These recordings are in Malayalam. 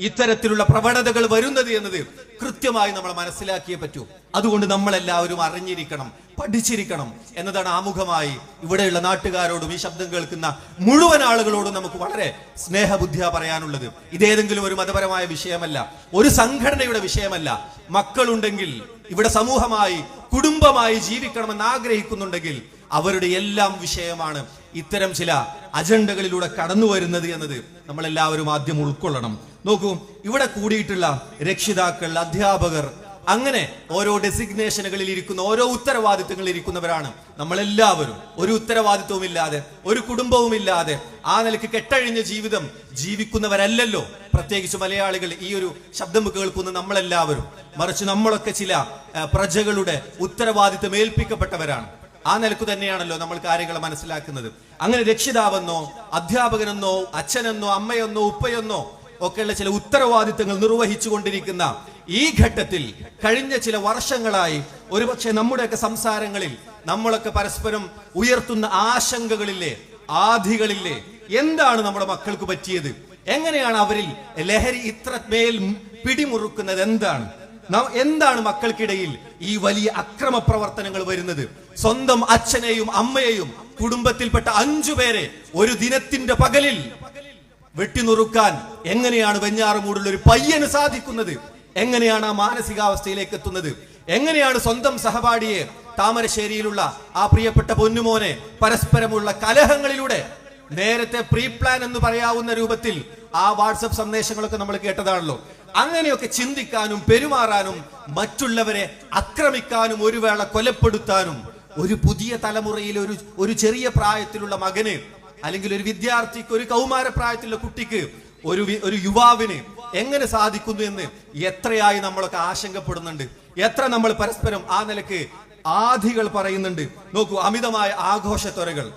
ഇത്തരത്തിലുള്ള പ്രവണതകൾ വരുന്നത് എന്നത് കൃത്യമായി നമ്മൾ മനസ്സിലാക്കിയേ പറ്റൂ. അതുകൊണ്ട് നമ്മളെല്ലാവരും അറിഞ്ഞിരിക്കണം, പഠിച്ചിരിക്കണം എന്നതാണ് ആമുഖമായി ഇവിടെയുള്ള നാട്ടുകാരോടും ഈ ശബ്ദം കേൾക്കുന്ന മുഴുവൻ ആളുകളോടും നമുക്ക് വളരെ സ്നേഹബുദ്ധിയാ പറയാനുള്ളത്. ഇതേതെങ്കിലും ഒരു മതപരമായ വിഷയമല്ല, ഒരു സംഘടനയുടെ വിഷയമല്ല. മക്കളുണ്ടെങ്കിൽ, ഇവിടെ സമൂഹമായി കുടുംബമായി ജീവിക്കണമെന്ന് ആഗ്രഹിക്കുന്നുണ്ടെങ്കിൽ അവരുടെ എല്ലാം വിഷയമാണ് ഇത്തരം ചില അജണ്ടകളിലൂടെ കടന്നു വരുന്നത് എന്നത് നമ്മളെല്ലാവരും ആദ്യം ഉൾക്കൊള്ളണം. നോക്കൂ, ഇവിടെ കൂടിയിട്ടുള്ള രക്ഷിതാക്കൾ, അധ്യാപകർ, അങ്ങനെ ഓരോ ഡെസിഗ്നേഷനുകളിൽ ഇരിക്കുന്ന, ഓരോ ഉത്തരവാദിത്തങ്ങളിൽ ഇരിക്കുന്നവരാണ് നമ്മളെല്ലാവരും. ഒരു ഉത്തരവാദിത്വവും ഇല്ലാതെ, ഒരു കുടുംബവും ഇല്ലാതെ ആ നിലയ്ക്ക് കെട്ടഴിഞ്ഞ ജീവിതം ജീവിക്കുന്നവരല്ലല്ലോ പ്രത്യേകിച്ച് മലയാളികൾ. ഈ ഒരു ശബ്ദം കേൾക്കുന്ന നമ്മളെല്ലാവരും, മറിച്ച് നമ്മളൊക്കെ ചില പ്രജകളുടെ ഉത്തരവാദിത്വം ഏൽപ്പിക്കപ്പെട്ടവരാണ്. ആ നിലക്ക് തന്നെയാണല്ലോ നമ്മൾ കാര്യങ്ങൾ മനസ്സിലാക്കുന്നത്. അങ്ങനെ രക്ഷിതാവെന്നോ അധ്യാപകനെന്നോ അച്ഛനെന്നോ അമ്മയെന്നോ ഉപ്പയെന്നോ ഒക്കെയുള്ള ചില ഉത്തരവാദിത്തങ്ങൾ നിർവഹിച്ചു കൊണ്ടിരിക്കുന്ന ഈ ഘട്ടത്തിൽ കഴിഞ്ഞ ചില വർഷങ്ങളായി ഒരുപക്ഷെ നമ്മുടെയൊക്കെ സംസാരങ്ങളിൽ നമ്മളൊക്കെ പരസ്പരം ഉയർത്തുന്ന ആശങ്കകളില്ലേ, ആധികളില്ലേ, എന്താണ് നമ്മുടെ മക്കൾക്ക് പറ്റിയത്, എങ്ങനെയാണ് അവരിൽ ലഹരി ഇത്രമേൽ പിടിമുറുക്കുന്നത്, എന്താണ് മക്കൾക്കിടയിൽ ഈ വലിയ അക്രമ പ്രവർത്തനങ്ങൾ വരുന്നത്? സ്വന്തം അച്ഛനെയും അമ്മയെയും കുടുംബത്തിൽപ്പെട്ട 5 പേരെ ഒരു ദിനത്തിന്റെ പകലിൽ വെട്ടിനുറുക്കാൻ എങ്ങനെയാണ് വെഞ്ഞാറുമൂടുള്ള ഒരു പയ്യന് സാധിക്കുന്നത്? എങ്ങനെയാണ് ആ മാനസികാവസ്ഥയിലേക്ക് എത്തുന്നത്? എങ്ങനെയാണ് സ്വന്തം സഹപാഠിയെ, താമരശ്ശേരിയിലുള്ള ആ പ്രിയപ്പെട്ട പൊന്നുമോനെ പരസ്പരമുള്ള കലഹങ്ങളിലൂടെ, നേരത്തെ പ്രീ പ്ലാൻ എന്ന് പറയാവുന്ന രൂപത്തിൽ ആ വാട്സപ്പ് സന്ദേശങ്ങളൊക്കെ നമ്മൾ കേട്ടതാണല്ലോ, അങ്ങനെയൊക്കെ ചിന്തിക്കാനും പെരുമാറാനും മറ്റുള്ളവരെ ആക്രമിക്കാനും ഒരു വേള കൊലപ്പെടുത്താനും ഒരു പുതിയ തലമുറയിൽ ഒരു ചെറിയ പ്രായത്തിലുള്ള മകന്, അല്ലെങ്കിൽ ഒരു വിദ്യാർത്ഥിക്ക്, ഒരു കൗമാര പ്രായത്തിലുള്ള കുട്ടിക്ക്, ഒരു യുവാവിന് എങ്ങനെ സാധിക്കുന്നു എന്ന് എത്രയായി നമ്മളൊക്കെ ആശങ്കപ്പെടുന്നുണ്ട്. എത്ര നമ്മൾ പരസ്പരം ആ നിലക്ക് ആധികൾ പറയുന്നുണ്ട്. നോക്കൂ, അമിതമായ ആഘോഷത്വരകൾ,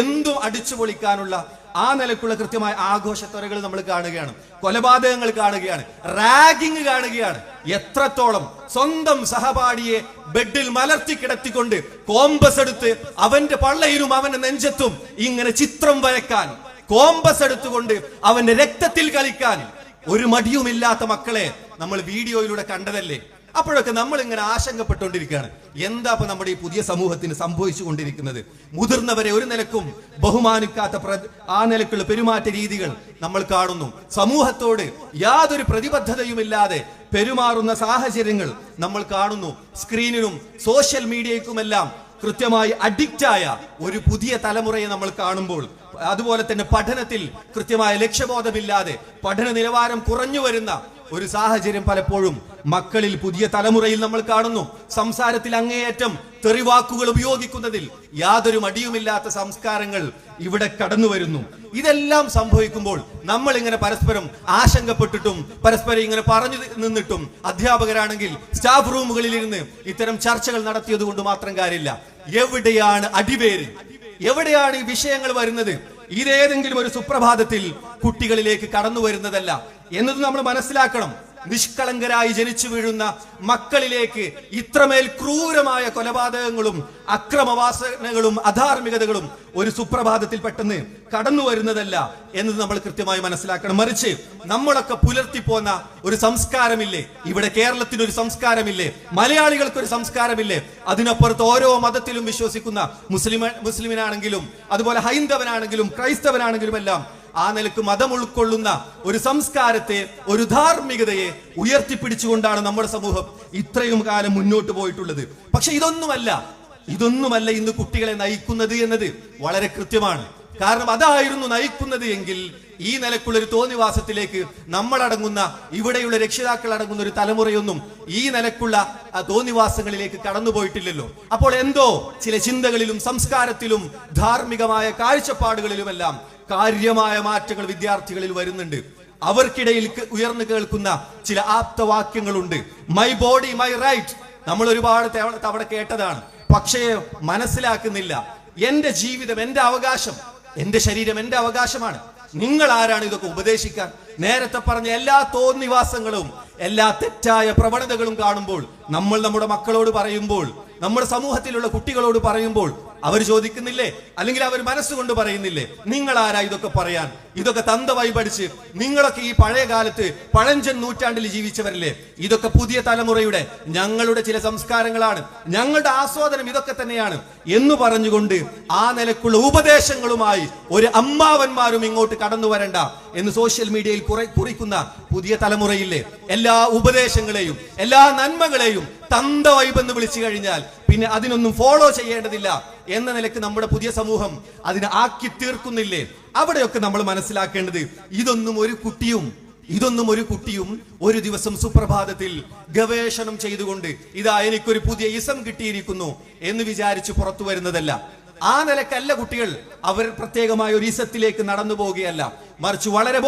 എന്തും അടിച്ചു പൊളിക്കാനുള്ള ആ നിലക്കുള്ള കൃത്യമായ ആഘോഷത്വരകൾ നമ്മൾ കാണുകയാണ്. കൊലപാതകങ്ങൾ കാണുകയാണ്, റാഗിങ് കാണുകയാണ്. എത്രത്തോളം സ്വന്തം സഹപാഠിയെ ബെഡിൽ മലർത്തി കിടത്തിക്കൊണ്ട് കോമ്പസ് എടുത്ത് അവന്റെ പള്ളയിലും അവന്റെ നെഞ്ചത്തും ഇങ്ങനെ ചിത്രം വരയ്ക്കാൻ, കോമ്പസ് എടുത്തുകൊണ്ട് അവന്റെ രക്തത്തിൽ കളിക്കാൻ ഒരു മടിയുമില്ലാത്ത മക്കളെ നമ്മൾ വീഡിയോയിലൂടെ കണ്ടതല്ലേ? അപ്പോഴൊക്കെ നമ്മൾ ഇങ്ങനെ ആശങ്കപ്പെട്ടുകൊണ്ടിരിക്കുകയാണ്, എന്താ ഇപ്പൊ നമ്മുടെ ഈ പുതിയ സമൂഹത്തിന് സംഭവിച്ചു കൊണ്ടിരിക്കുന്നത്? മുതിർന്നവരെ ഒരു നിലക്കും ബഹുമാനിക്കാത്ത ആ നിലക്കുള്ള പെരുമാറ്റ രീതികൾ നമ്മൾ കാണുന്നു. സമൂഹത്തോട് യാതൊരു പ്രതിബദ്ധതയുമില്ലാതെ പെരുമാറുന്ന സാഹചര്യങ്ങൾ നമ്മൾ കാണുന്നു. സ്ക്രീനിനും സോഷ്യൽ മീഡിയയ്ക്കുമെല്ലാം കൃത്യമായി അഡിക്റ്റായ ഒരു പുതിയ തലമുറയെ നമ്മൾ കാണുമ്പോൾ, അതുപോലെ തന്നെ പഠനത്തിൽ കൃത്യമായ ലക്ഷ്യബോധമില്ലാതെ പഠന നിലവാരം കുറഞ്ഞു വരുന്ന ഒരു സാഹചര്യം പലപ്പോഴും മക്കളിൽ, പുതിയ തലമുറയിൽ നമ്മൾ കാണുന്നു. സംസാരത്തിൽ അങ്ങേയറ്റം തെറിവാക്കുകൾ ഉപയോഗിക്കുന്നതിൽ യാതൊരു മടിയുമില്ലാത്ത സംസ്കാരങ്ങൾ ഇവിടെ കടന്നു വരുന്നു. ഇതെല്ലാം സംഭവിക്കുമ്പോൾ നമ്മൾ ഇങ്ങനെ പരസ്പരം ആശങ്കപ്പെട്ടിട്ടും പരസ്പരം ഇങ്ങനെ പറഞ്ഞു നിന്നിട്ടും, അധ്യാപകരാണെങ്കിൽ സ്റ്റാഫ് റൂമുകളിൽ ഇരുന്ന് ഇത്തരം ചർച്ചകൾ നടത്തിയത് കൊണ്ട് മാത്രം കാര്യമില്ല. എവിടെയാണ് അടിവേര്? എവിടെയാണ് ഈ വിഷയങ്ങൾ വരുന്നത്? ഇതേതെങ്കിലും ഒരു സുപ്രഭാതത്തിൽ കുട്ടികളിലേക്ക് കടന്നു വരുന്നതല്ല എന്നത് നമ്മൾ മനസ്സിലാക്കണം. നിഷ്കളങ്കരായി ജനിച്ചു വീഴുന്ന മക്കളിലേക്ക് ഇത്രമേൽ ക്രൂരമായ കൊലപാതകങ്ങളും അക്രമവാസനകളും അധാർമികതകളും ഒരു സുപ്രഭാതത്തിൽ പെട്ടെന്ന് കടന്നു വരുന്നതല്ല എന്നത് നമ്മൾ കൃത്യമായി മനസ്സിലാക്കണം. മറിച്ച് നമ്മളൊക്കെ പുലർത്തിപ്പോന്ന ഒരു സംസ്കാരമില്ലേ? ഇവിടെ കേരളത്തിന് ഒരു സംസ്കാരമില്ലേ? മലയാളികൾക്ക് ഒരു സംസ്കാരമില്ലേ? അതിനപ്പുറത്ത് ഓരോ മതത്തിലും വിശ്വസിക്കുന്ന മുസ്ലിമിനാണെങ്കിലും അതുപോലെ ഹൈന്ദവനാണെങ്കിലും ക്രൈസ്തവനാണെങ്കിലും എല്ലാം ആ നിലക്ക് മതം ഉൾക്കൊള്ളുന്ന ഒരു സംസ്കാരത്തെ, ഒരു ധാർമ്മികതയെ ഉയർത്തിപ്പിടിച്ചുകൊണ്ടാണ് നമ്മുടെ സമൂഹം ഇത്രയും കാലം മുന്നോട്ട് പോയിട്ടുള്ളത്. പക്ഷെ ഇതൊന്നുമല്ല ഇന്ന് കുട്ടികളെ നയിക്കുന്നത് എന്നത് വളരെ കൃത്യമാണ്. കാരണം അതായിരുന്നു നയിക്കുന്നത് എങ്കിൽ ഈ നിലക്കുള്ള ഒരു തോന്നിവാസത്തിലേക്ക് നമ്മളടങ്ങുന്ന, ഇവിടെയുള്ള രക്ഷിതാക്കൾ അടങ്ങുന്ന ഒരു തലമുറയൊന്നും ഈ നിലക്കുള്ള തോന്നിവാസങ്ങളിലേക്ക് കടന്നുപോയിട്ടില്ലല്ലോ. അപ്പോൾ എന്തോ ചില ചിന്തകളിലും സംസ്കാരത്തിലും ധാർമ്മികമായ കാഴ്ചപ്പാടുകളിലുമെല്ലാം കാര്യമായ മാറ്റങ്ങൾ വിദ്യാർത്ഥികളിൽ വരുന്നുണ്ട്. അവർക്കിടയിൽ ഉയർന്നു കേൾക്കുന്ന ചില ആപ്തവാക്യങ്ങളുണ്ട്. മൈ ബോഡി മൈ റൈറ്റ്, നമ്മൾ ഒരുപാട് തവണ കേട്ടതാണ്. പക്ഷേ മനസ്സിലാക്കുന്നില്ല, എന്റെ ജീവിതം എന്റെ അവകാശം, എന്റെ ശരീരം എന്റെ അവകാശമാണ്. നിങ്ങൾ ആരാണ് ഇതൊക്കെ ഉപദേശിക്കാൻ? നേരത്തെ പറഞ്ഞ എല്ലാ തോന്നിവാസങ്ങളും, എല്ലാ തെറ്റായ പ്രവണതകളും കാണുമ്പോൾ നമ്മൾ നമ്മുടെ മക്കളോട് പറയുമ്പോൾ, നമ്മുടെ സമൂഹത്തിലുള്ള കുട്ടികളോട് പറയുമ്പോൾ അവർ ചോദിക്കുന്നില്ലേ? അല്ലെങ്കിൽ അവർ മനസ്സുകൊണ്ട് പറയുന്നില്ലേ, നിങ്ങൾ ആരാ ഇതൊക്കെ പറയാൻ? ഇതൊക്കെ തന്തവായി പഠിച്ച് നിങ്ങളൊക്കെ ഈ പഴയ കാലത്ത് പഴഞ്ചൻ നൂറ്റാണ്ടിൽ ജീവിച്ചവരല്ലേ? ഇതൊക്കെ പുതിയ തലമുറയുടെ ഞങ്ങളുടെ ചില സംസ്കാരങ്ങളാണ്, ഞങ്ങളുടെ ആസ്വാദനം ഇതൊക്കെ തന്നെയാണ് എന്ന് പറഞ്ഞുകൊണ്ട് ആ നിലക്കുള്ള ഉപദേശങ്ങളുമായി ഒരു അമ്മാവന്മാരും ഇങ്ങോട്ട് കടന്നു വരണ്ട എന്ന് സോഷ്യൽ മീഡിയയിൽ കുറിക്കുന്ന പുതിയ തലമുറയില്ലേ? എല്ലാ ഉപദേശങ്ങളെയും എല്ലാ നന്മകളെയും തന്ത വൈബ് എന്ന് വിളിച്ചു കഴിഞ്ഞാൽ പിന്നെ അതിനൊന്നും ഫോളോ ചെയ്യേണ്ടതില്ല എന്ന നിലക്ക് നമ്മുടെ പുതിയ സമൂഹം അതിനെ ആക്കി തീർക്കുന്നില്ലേ? അവിടെയൊക്കെ നമ്മൾ മനസ്സിലാക്കേണ്ടത് ഇതൊന്നും ഒരു കുട്ടിയും ഒരു ദിവസം സുപ്രഭാതത്തിൽ ഗവേഷണം ചെയ്തുകൊണ്ട് ഇതാ എനിക്കൊരു പുതിയ ഇസം കിട്ടിയിരിക്കുന്നു എന്ന് വിചാരിച്ച് പുറത്തു വരുന്നതല്ല. ആ നിലക്കല്ല കുട്ടികൾ അവർ പ്രത്യേകമായ ഒരു ഇസത്തിലേക്ക് നടന്നു പോവുകയല്ല, മറിച്ച് വളരെ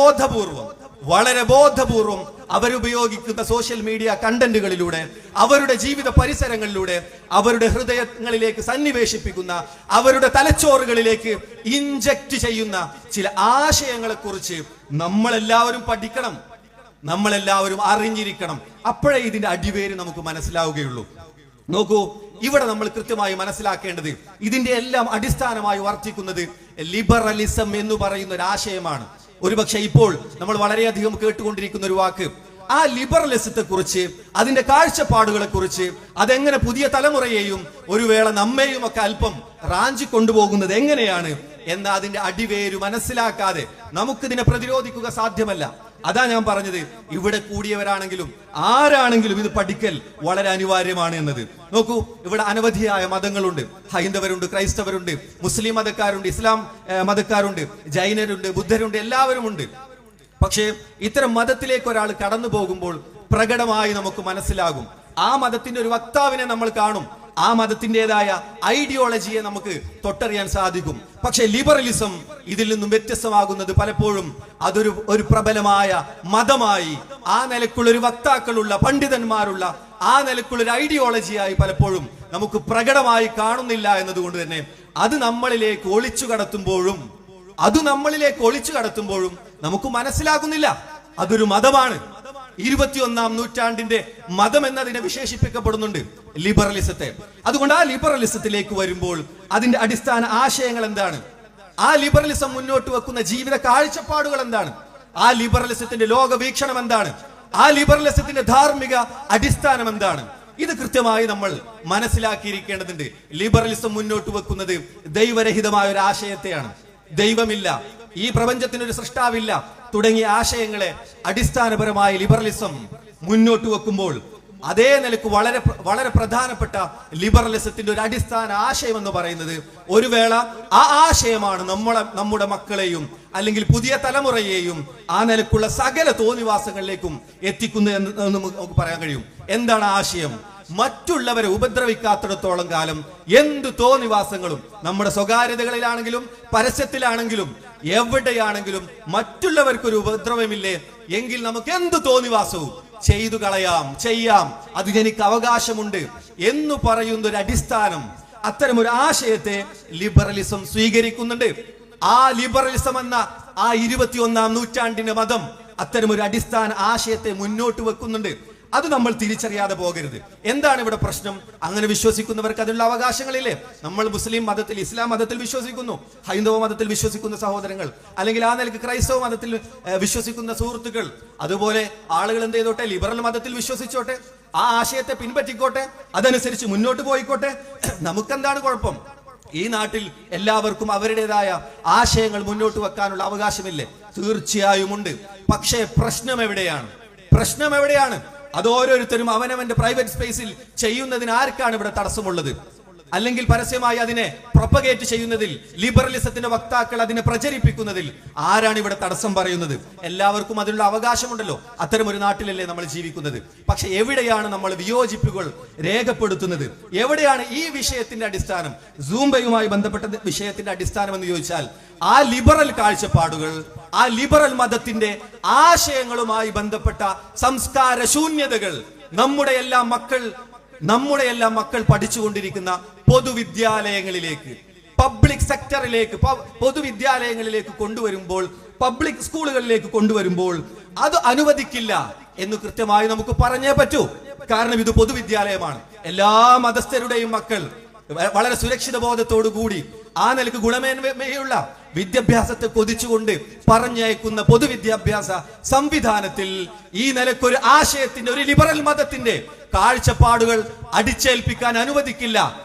ബോധപൂർവം അവരുപയോഗിക്കുന്ന സോഷ്യൽ മീഡിയ കണ്ടന്റുകളിലൂടെ, അവരുടെ ജീവിത പരിസരങ്ങളിലൂടെ, അവരുടെ ഹൃദയങ്ങളിലേക്ക് സന്നിവേശിപ്പിക്കുന്ന, അവരുടെ തലച്ചോറുകളിലേക്ക് ഇൻജക്ട് ചെയ്യുന്ന ചില ആശയങ്ങളെ കുറിച്ച് നമ്മളെല്ലാവരും പഠിക്കണം, നമ്മളെല്ലാവരും അറിഞ്ഞിരിക്കണം. അപ്പോഴേ ഇതിന്റെ അടിവേര് നമുക്ക് മനസ്സിലാവുകയുള്ളൂ. നോക്കൂ, ഇവിടെ നമ്മൾ കൃത്യമായി മനസ്സിലാക്കേണ്ടത് ഇതിന്റെ എല്ലാം അടിസ്ഥാനമായി വർത്തിക്കുന്നത് ലിബറലിസം എന്ന് പറയുന്ന ഒരു ആശയമാണ്. ഒരുപക്ഷെ ഇപ്പോൾ നമ്മൾ വളരെയധികം കേട്ടുകൊണ്ടിരിക്കുന്ന ഒരു വാക്ക്. ആ ലിബറലിസത്തെ കുറിച്ച്, അതിന്റെ കാഴ്ചപ്പാടുകളെ കുറിച്ച്, അതെങ്ങനെ പുതിയ തലമുറയെയും ഒരു വേള നമ്മെയും ഒക്കെ അല്പം റാഞ്ചി കൊണ്ടുപോകുന്നത് എങ്ങനെയാണ് എന്ന അതിന്റെ അടിവേര് മനസ്സിലാക്കാതെ നമുക്കിതിനെ പ്രതിരോധിക്കുക സാധ്യമല്ല. അതാ ഞാൻ പറഞ്ഞത്, ഇവിടെ കൂടിയവരാണെങ്കിലും ആരാണെങ്കിലും ഇത് പഠിക്കൽ വളരെ അനിവാര്യമാണ് എന്നത്. നോക്കൂ, ഇവിടെ അനവധിയായ മതങ്ങളുണ്ട്. ഹൈന്ദവരുണ്ട്, ക്രൈസ്തവരുണ്ട്, മുസ്ലിം മതക്കാരുണ്ട്, ഇസ്ലാം മതക്കാരുണ്ട്, ജൈനരുണ്ട്, ബുദ്ധരുണ്ട്, എല്ലാവരും ഉണ്ട്. പക്ഷേ ഇത്തരം മതത്തിലേക്ക് ഒരാൾ കടന്നു പോകുമ്പോൾ പ്രകടമായി നമുക്ക് മനസ്സിലാകും, ആ മതത്തിന്റെ ഒരു വക്താവിനെ നമ്മൾ കാണും, ആ മതത്തിൻ്റെതായ ഐഡിയോളജിയെ നമുക്ക് തൊട്ടറിയാൻ സാധിക്കും. പക്ഷെ ലിബറലിസം ഇതിൽ നിന്നും വ്യത്യസ്തമാകുന്നത് പലപ്പോഴും അതൊരു പ്രബലമായ മതമായി, ആ നിലക്കുള്ള ഒരു വക്താക്കളുള്ള, പണ്ഡിതന്മാരുള്ള, ആ നിലക്കുള്ള ഒരു ഐഡിയോളജിയായി പലപ്പോഴും നമുക്ക് പ്രകടമായി കാണുന്നില്ല എന്നതുകൊണ്ട് തന്നെ അത് നമ്മളിലേക്ക് ഒളിച്ചു കടത്തുമ്പോഴും നമുക്ക് മനസ്സിലാകുന്നില്ല അതൊരു മതമാണ്. 21-ാം നൂറ്റാണ്ടിന്റെ മതം എന്നതിനെ വിശേഷിപ്പിക്കപ്പെടുന്നുണ്ട് ലിബറലിസത്തെ. അതുകൊണ്ട് ആ ലിബറലിസത്തിലേക്ക് വരുമ്പോൾ അതിന്റെ അടിസ്ഥാന ആശയങ്ങൾ എന്താണ്? ആ ലിബറലിസം മുന്നോട്ട് വെക്കുന്ന ജീവിത കാഴ്ചപ്പാടുകൾ എന്താണ്? ആ ലിബറലിസത്തിന്റെ ലോകവീക്ഷണം എന്താണ്? ആ ലിബറലിസത്തിന്റെ ധാർമ്മിക അടിസ്ഥാനം എന്താണ്? ഇത് കൃത്യമായി നമ്മൾ മനസ്സിലാക്കിയിരിക്കേണ്ടതുണ്ട്. ലിബറലിസം മുന്നോട്ട് വെക്കുന്നത് ദൈവരഹിതമായ ഒരു ആശയത്തെയാണ്. ദൈവമില്ല, ഈ പ്രപഞ്ചത്തിനൊരു സൃഷ്ടാവില്ല തുടങ്ങിയ ആശയങ്ങളെ അടിസ്ഥാനപരമായി ലിബറലിസം മുന്നോട്ട് വെക്കുമ്പോൾ അതേ നിലക്ക് വളരെ പ്രധാനപ്പെട്ട ലിബറലിസത്തിന്റെ ഒരു അടിസ്ഥാന ആശയം എന്ന് പറയുന്നത് ഒരു വേള ആ ആശയമാണ് നമ്മുടെ മക്കളെയും അല്ലെങ്കിൽ പുതിയ തലമുറയെയും ആ നിലക്കുള്ള സകല തോന്നിവാസങ്ങളിലേക്കും എത്തിക്കുന്നത് എന്ന് നമുക്ക് പറയാൻ കഴിയും. എന്താണ് ആശയം? മറ്റുള്ളവരെ ഉപദ്രവിക്കാത്തിടത്തോളം കാലം എന്ത് തോന്നിവാസങ്ങളും നമ്മുടെ സ്വകാര്യതകളിലാണെങ്കിലും പരസ്യത്തിലാണെങ്കിലും എവിടെയാണെങ്കിലും മറ്റുള്ളവർക്കൊരു ഉപദ്രവമില്ലേ എങ്കിൽ നമുക്ക് എന്ത് തോന്നിവാസവും ചെയ്തു ചെയ്യാം, അതിന് എനിക്ക് അവകാശമുണ്ട് എന്ന് പറയുന്ന ഒരു അടിസ്ഥാനം, അത്തരം ഒരു ആശയത്തെ ലിബറലിസം സ്വീകരിക്കുന്നുണ്ട്. ആ ലിബറലിസം എന്ന ആ 21-ാം നൂറ്റാണ്ടിന്റെ മതം അത്തരം ഒരു അടിസ്ഥാന ആശയത്തെ മുന്നോട്ട് വെക്കുന്നുണ്ട്. അത് നമ്മൾ തിരിച്ചറിയാതെ പോകരുത്. എന്താണ് ഇവിടെ പ്രശ്നം? അങ്ങനെ വിശ്വസിക്കുന്നവർക്ക് അതിനുള്ള അവകാശങ്ങളില്ലേ? നമ്മൾ മുസ്ലിം മതത്തിൽ, ഇസ്ലാം മതത്തിൽ വിശ്വസിക്കുന്നു, ഹൈന്ദവ മതത്തിൽ വിശ്വസിക്കുന്ന സഹോദരങ്ങൾ, അല്ലെങ്കിൽ ആ നിലക്ക് ക്രൈസ്തവ മതത്തിൽ വിശ്വസിക്കുന്ന സുഹൃത്തുക്കൾ, അതുപോലെ ആളുകൾ എന്ത് ചെയ്തോട്ടെ, ലിബറൽ മതത്തിൽ വിശ്വസിച്ചോട്ടെ, ആ ആശയത്തെ പിൻപറ്റിക്കോട്ടെ, അതനുസരിച്ച് മുന്നോട്ട് പോയിക്കോട്ടെ. നമുക്കെന്താണ് കുഴപ്പം? ഈ നാട്ടിൽ എല്ലാവർക്കും അവരുടേതായ ആശയങ്ങൾ മുന്നോട്ട് വെക്കാനുള്ള അവകാശമില്ലേ? തീർച്ചയായും ഉണ്ട്. പക്ഷേ പ്രശ്നം എവിടെയാണ്? അത് ഓരോരുത്തരും അവനവന്റെ പ്രൈവറ്റ് സ്പേസിൽ ചെയ്യുന്നതിന് ആർക്കാണ് ഇവിടെ തടസ്സമുള്ളത്? അല്ലെങ്കിൽ പരസ്യമായി അതിനെ പ്രൊപ്പഗേറ്റ് ചെയ്യുന്നതിൽ, ലിബറലിസത്തിന്റെ വക്താക്കൾ അതിനെ പ്രചരിപ്പിക്കുന്നതിൽ ആരാണ് ഇവിടെ തടസ്സം പറയുന്നത്? എല്ലാവർക്കും അതിനുള്ള അവകാശമുണ്ടല്ലോ. അത്തരം ഒരു നാട്ടിലല്ലേ നമ്മൾ ജീവിക്കുന്നത്. പക്ഷെ എവിടെയാണ് നമ്മൾ വിയോജിപ്പുകൾ രേഖപ്പെടുത്തുന്നത്? എവിടെയാണ് ഈ വിഷയത്തിന്റെ അടിസ്ഥാനം, സൂംബയുമായി ബന്ധപ്പെട്ട വിഷയത്തിന്റെ അടിസ്ഥാനം എന്ന് ചോദിച്ചാൽ, ആ ലിബറൽ കാഴ്ചപ്പാടുകൾ, ആ ലിബറൽ മതത്തിന്റെ ആശയങ്ങളുമായി ബന്ധപ്പെട്ട സംസ്കാര ശൂന്യതകൾ നമ്മുടെ എല്ലാം മക്കൾ പഠിച്ചുകൊണ്ടിരിക്കുന്ന പൊതുവിദ്യാലയങ്ങളിലേക്ക്, പബ്ലിക് സെക്ടറിലേക്ക്, പൊതുവിദ്യാലയങ്ങളിലേക്ക് കൊണ്ടുവരുമ്പോൾ, പബ്ലിക് സ്കൂളുകളിലേക്ക് കൊണ്ടുവരുമ്പോൾ അത് അനുവദിക്കില്ല എന്ന് കൃത്യമായി നമുക്ക് പറഞ്ഞേ പറ്റൂ. കാരണം ഇത് പൊതുവിദ്യാലയമാണ്. എല്ലാ മതസ്ഥരുടെയും മക്കൾ വളരെ സുരക്ഷിത ബോധത്തോടു കൂടി ആ നിലക്ക് ഗുണമേന്മയുള്ള വിദ്യാഭ്യാസത്തെ കൊതിച്ചുകൊണ്ട് പറഞ്ഞയക്കുന്ന പൊതുവിദ്യാഭ്യാസ സംവിധാനത്തിൽ ഈ നിലക്കൊരു ആശയത്തിന്റെ, ഒരു ലിബറൽ മതത്തിന്റെ കാഴ്ചപ്പാടുകൾ അടിച്ചേൽപ്പിക്കാൻ അനുവദിക്കില്ല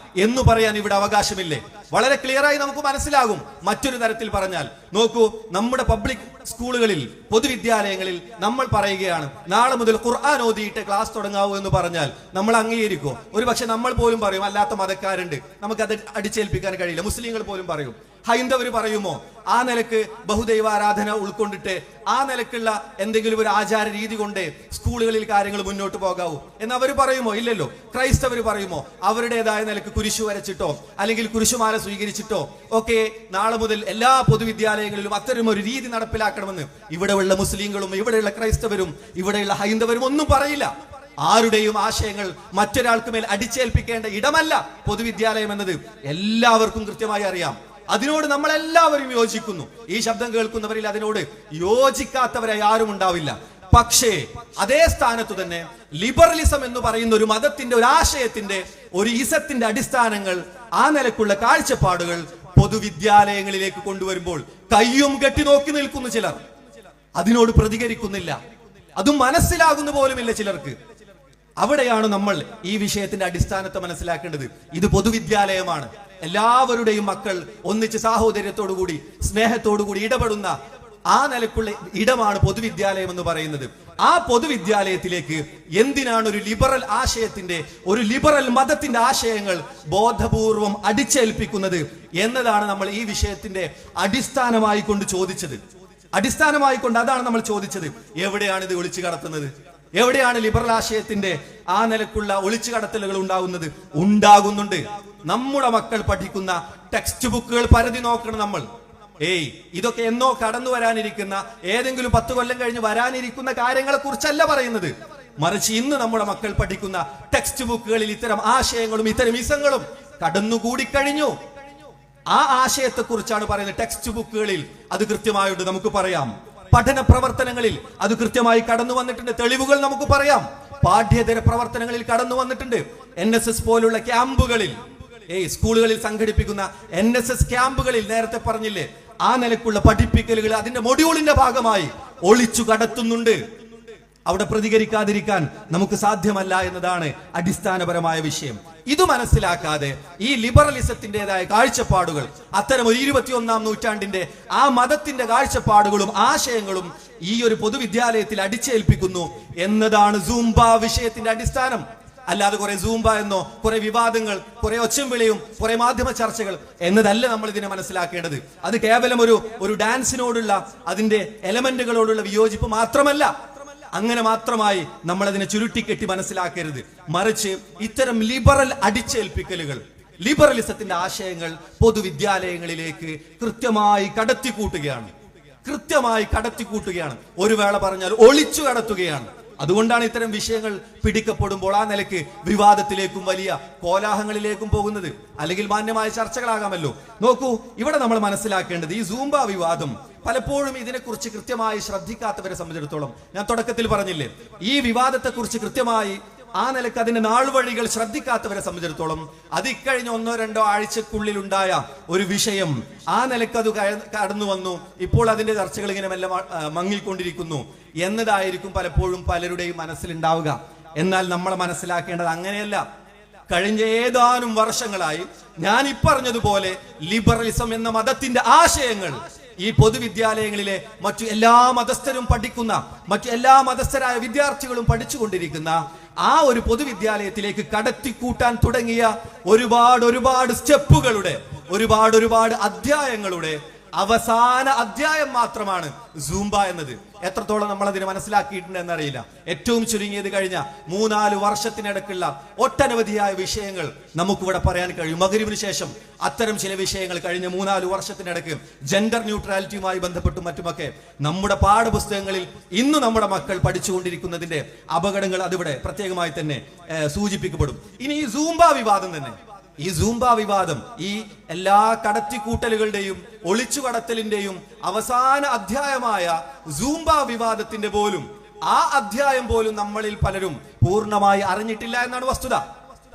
എന്ന് പറയാൻ ഇവിടെ അവകാശമില്ലേ? വളരെ ക്ലിയറായി നമുക്ക് മനസ്സിലാകും. മറ്റൊരു തരത്തിൽ പറഞ്ഞാൽ നോക്കൂ, നമ്മുടെ പബ്ലിക് സ്കൂളുകളിൽ, പൊതുവിദ്യാലയങ്ങളിൽ നമ്മൾ പറയുകയാണ് നാളെ മുതൽ ഖുർആൻ ഓതിയിട്ട് ക്ലാസ് തുടങ്ങാവൂ എന്ന് പറഞ്ഞാൽ നമ്മൾ അംഗീകരിക്കും. ഒരു പക്ഷെ നമ്മൾ പോലും പറയും അല്ലാത്ത മതക്കാരുണ്ട്, നമുക്കത് അടിച്ചേൽപ്പിക്കാൻ കഴിയില്ല. മുസ്ലിങ്ങൾ പോലും പറയും. ഹൈന്ദവർ പറയുമോ ആ നിലക്ക് ബഹുദൈവാരാധന ഉൾക്കൊണ്ടിട്ട് ആ നിലക്കുള്ള എന്തെങ്കിലും ഒരു ആചാര രീതി കൊണ്ട് സ്കൂളുകളിൽ കാര്യങ്ങൾ മുന്നോട്ട് പോകാവൂ എന്ന് അവർ പറയുമോ? ഇല്ലല്ലോ. ക്രൈസ്തവർ പറയുമോ അവരുടേതായ നിലക്ക് കുരിശു വരച്ചിട്ടോ അല്ലെങ്കിൽ കുരിശുമാല സ്വീകരിച്ചിട്ടോ ഒക്കെ നാളെ മുതൽ എല്ലാ പൊതുവിദ്യാലയങ്ങളിലും അത്തരം ഒരു രീതി നടപ്പിലാക്കണമെന്ന് ഇവിടെയുള്ള മുസ്ലിങ്ങളും ഇവിടെയുള്ള ക്രൈസ്തവരും ഇവിടെയുള്ള ഹൈന്ദവരും ഒന്നും പറയില്ല. ആരുടെയും ആശയങ്ങൾ മറ്റൊരാൾക്ക് മേൽ അടിച്ചേൽപ്പിക്കേണ്ട ഇടമല്ല പൊതുവിദ്യാലയം എന്നത് എല്ലാവർക്കും കൃത്യമായി അറിയാം. അതിനോട് നമ്മൾ എല്ലാവരും യോജിക്കുന്നു. ഈ ശബ്ദം കേൾക്കുന്നവരിൽ അതിനോട് യോജിക്കാത്തവരായി ആരും ഉണ്ടാവില്ല. പക്ഷേ അതേ സ്ഥാനത്തു തന്നെ ലിബറലിസം എന്ന് പറയുന്ന ഒരു മതത്തിന്റെ, ഒരു ആശയത്തിന്റെ, ഒരു ഇസത്തിന്റെ അടിസ്ഥാനങ്ങൾ, ആ നിലക്കുള്ള കാഴ്ചപ്പാടുകൾ പൊതുവിദ്യാലയങ്ങളിലേക്ക് കൊണ്ടുവരുമ്പോൾ കയ്യും കെട്ടി നോക്കി നിൽക്കുന്നു ചിലർ. അതിനോട് പ്രതികരിക്കുന്നില്ല, അതും മനസ്സിലാകുന്ന പോലുമില്ല ചിലർക്ക്. അവിടെയാണ് നമ്മൾ ഈ വിഷയത്തിന്റെ അടിസ്ഥാനത്തെ മനസ്സിലാക്കേണ്ടത്. ഇത് പൊതുവിദ്യാലയമാണ്. എല്ലാവരുടെയും മക്കൾ ഒന്നിച്ച് സാഹോദര്യത്തോടുകൂടി സ്നേഹത്തോടുകൂടി ഇടപെടുന്ന ആ നിലക്കുള്ള ഇടമാണ് പൊതുവിദ്യാലയം എന്ന് പറയുന്നത്. ആ പൊതുവിദ്യാലയത്തിലേക്ക് എന്തിനാണ് ഒരു ലിബറൽ ആശയത്തിന്റെ, ഒരു ലിബറൽ മതത്തിന്റെ ആശയങ്ങൾ ബോധപൂർവം അടിച്ചേൽപ്പിക്കുന്നത് എന്നതാണ് നമ്മൾ ഈ വിഷയത്തിന്റെ അടിസ്ഥാനമായി കൊണ്ട് ചോദിച്ചത്. അടിസ്ഥാനമായിക്കൊണ്ട് അതാണ് നമ്മൾ ചോദിച്ചത്. എവിടെയാണ് ഇത് ഒളിച്ചു കടത്തുന്നത്? എവിടെയാണ് ലിബറൽ ആശയത്തിന്റെ ആ നിലക്കുള്ള ഒളിച്ചു കടത്തലുകൾ ഉണ്ടാകുന്നുണ്ട്? നമ്മുടെ മക്കൾ പഠിക്കുന്ന ടെക്സ്റ്റ് ബുക്കുകൾ പരതി നോക്കണം നമ്മൾ. ഇതൊക്കെ എന്നോ കടന്നു വരാനിരിക്കുന്ന, ഏതെങ്കിലും 10 കൊല്ലം കഴിഞ്ഞ് വരാനിരിക്കുന്ന കാര്യങ്ങളെ കുറിച്ചല്ല പറയുന്നത്. മറിച്ച് ഇന്ന് നമ്മുടെ മക്കൾ പഠിക്കുന്ന ടെക്സ്റ്റ് ബുക്കുകളിൽ ഇത്തരം ആശയങ്ങളും ഇത്തരം ഇസങ്ങളും കടന്നുകൂടിക്കഴിഞ്ഞു. ആ ആശയത്തെ കുറിച്ചാണ് പറയുന്നത്. ടെക്സ്റ്റ് ബുക്കുകളിൽ അത് കൃത്യമായിട്ട് നമുക്ക് പറയാം. പഠന പ്രവർത്തനങ്ങളിൽ അത് കൃത്യമായി കടന്നു വന്നിട്ടുണ്ട്. തെളിവുകൾ നമുക്ക് പറയാം. പാഠ്യേതര പ്രവർത്തനങ്ങളിൽ കടന്നു വന്നിട്ടുണ്ട്. NSS പോലുള്ള ക്യാമ്പുകളിൽ, സ്കൂളുകളിൽ സംഘടിപ്പിക്കുന്ന NSS ക്യാമ്പുകളിൽ നേരത്തെ പറഞ്ഞില്ലേ, ആ നിലക്കുള്ള പഠിപ്പിക്കലുകൾ അതിന്റെ മൊഡ്യൂളിന്റെ ഭാഗമായി ഒളിച്ചു കടത്തുന്നുണ്ട്. അവിടെ പ്രതികരിക്കാതിരിക്കാൻ നമുക്ക് സാധ്യമല്ല എന്നതാണ് അടിസ്ഥാനപരമായ വിഷയം. ഇത് മനസ്സിലാക്കാതെ ഈ ലിബറലിസത്തിൻ്റെതായ കാഴ്ചപ്പാടുകൾ, അത്തരം ഒരു 21-ാം നൂറ്റാണ്ടിന്റെ ആ മതത്തിന്റെ കാഴ്ചപ്പാടുകളും ആശയങ്ങളും ഈ ഒരു പൊതുവിദ്യാലയത്തിൽ അടിച്ചേൽപ്പിക്കുന്നു എന്നതാണ് സൂംബ വിഷയത്തിന്റെ അടിസ്ഥാനം. അല്ലാതെ കുറെ സൂംബ എന്നോ കുറെ വിവാദങ്ങൾ, കുറെ ഒച്ചയും വിളിയും, കുറെ മാധ്യമ ചർച്ചകൾ എന്നതല്ല നമ്മൾ ഇതിനെ മനസ്സിലാക്കേണ്ടത്. അത് കേവലം ഒരു ഡാൻസിനോടുള്ള അതിന്റെ എലമെന്റുകളോടുള്ള വിയോജിപ്പ് മാത്രമല്ല. അങ്ങനെ മാത്രമായി നമ്മൾ അതിനെ ചുരുട്ടിക്കെട്ടി മനസ്സിലാക്കരുത്. മറിച്ച് ഇത്തരം ലിബറൽ അടിച്ചേൽപ്പിക്കലുകൾ, ലിബറലിസത്തിന്റെ ആശയങ്ങൾ പൊതുവിദ്യാലയങ്ങളിലേക്ക് കൃത്യമായി കടത്തിക്കൂട്ടുകയാണ്. ഒരു വേള പറഞ്ഞാൽ ഒളിച്ചു കടത്തുകയാണ്. അതുകൊണ്ടാണ് ഇത്തരം വിഷയങ്ങൾ പിടിക്കപ്പെടുമ്പോൾ ആ നിലയ്ക്ക് വിവാദത്തിലേക്കും വലിയ കോലാഹലങ്ങളിലേക്കും പോകുന്നത്. അല്ലെങ്കിൽ മാന്യമായ ചർച്ചകളാകാമല്ലോ. നോക്കൂ, ഇവിടെ നമ്മൾ മനസ്സിലാക്കേണ്ടത് ഈ സൂംബ വിവാദം പലപ്പോഴും ഇതിനെക്കുറിച്ച് കൃത്യമായി ശ്രദ്ധിക്കാത്തവരെ സംബന്ധിച്ചിടത്തോളം, ഞാൻ തുടക്കത്തിൽ പറഞ്ഞില്ലേ, ഈ വിവാദത്തെക്കുറിച്ച് കൃത്യമായി ആ നിലക്ക് അതിന്റെ നാൾവഴികൾ ശ്രദ്ധിക്കാത്തവരെ സംബന്ധിച്ചിടത്തോളം അത് ഇക്കഴിഞ്ഞ 1-2 ആഴ്ചക്കുള്ളിൽ ഉണ്ടായ ഒരു വിഷയം, ആ നിലക്ക് അത് കടന്നു വന്നു, ഇപ്പോൾ അതിന്റെ ചർച്ചകൾ ഇങ്ങനെ മെല്ലെ മങ്ങിക്കൊണ്ടിരിക്കുന്നു എന്നതായിരിക്കും പലപ്പോഴും പലരുടെയും മനസ്സിലുണ്ടാവുക. എന്നാൽ നമ്മൾ മനസ്സിലാക്കേണ്ടത് അങ്ങനെയല്ല. കഴിഞ്ഞ ഏതാനും വർഷങ്ങളായി ഞാൻ ഇപ്പറഞ്ഞതുപോലെ ലിബറലിസം എന്ന മതത്തിന്റെ ആശയങ്ങൾ ഈ പൊതുവിദ്യാലയങ്ങളിലെ മറ്റു എല്ലാ മതസ്ഥരും പഠിക്കുന്ന, മറ്റു എല്ലാ മതസ്ഥരായ വിദ്യാർത്ഥികളും പഠിച്ചുകൊണ്ടിരിക്കുന്ന ആ ഒരു പൊതുവിദ്യാലയത്തിലേക്ക് കടത്തിക്കൂട്ടാൻ തുടങ്ങിയ ഒരുപാട് സ്റ്റെപ്പുകളുടെ, ഒരുപാട് അധ്യായങ്ങളുടെ അവസാന അധ്യായം മാത്രമാണ് സൂംബ എന്നത്. എത്രത്തോളം നമ്മൾ അതിനെ മനസ്സിലാക്കിയിട്ടുണ്ട് എന്നറിയില്ല. ഏറ്റവും ചുരുങ്ങിയത് കഴിഞ്ഞ 3-4 വർഷത്തിനിടക്കുള്ള ഒട്ടനവധിയായ വിഷയങ്ങൾ നമുക്കിവിടെ പറയാൻ കഴിയും. മഗ്‌രിബിന് ശേഷം അത്തരം ചില വിഷയങ്ങൾ കഴിഞ്ഞ 3-4 വർഷത്തിനിടക്ക് ജെൻഡർ ന്യൂട്രാലിറ്റിയുമായി ബന്ധപ്പെട്ടും മറ്റുമൊക്കെ നമ്മുടെ പാഠപുസ്തകങ്ങളിൽ ഇന്ന് നമ്മുടെ മക്കൾ പഠിച്ചുകൊണ്ടിരിക്കുന്നതിന്റെ അപകടങ്ങൾ അതിവിടെ പ്രത്യേകമായി തന്നെ സൂചിപ്പിക്കപ്പെടും. ഇനി ഈ സൂംബ വിവാദം തന്നെ, ഈ സൂംബ വിവാദം, ഈ എല്ലാ കടത്തിക്കൂട്ടലുകളുടെയും ഒളിച്ചു കടത്തലിന്റെയും അവസാന അധ്യായമായ സൂംബ വിവാദത്തിന്റെ പോലും ആ അധ്യായം പോലും നമ്മളിൽ പലരും പൂർണ്ണമായി അറിഞ്ഞിട്ടില്ല എന്നാണ് വസ്തുത.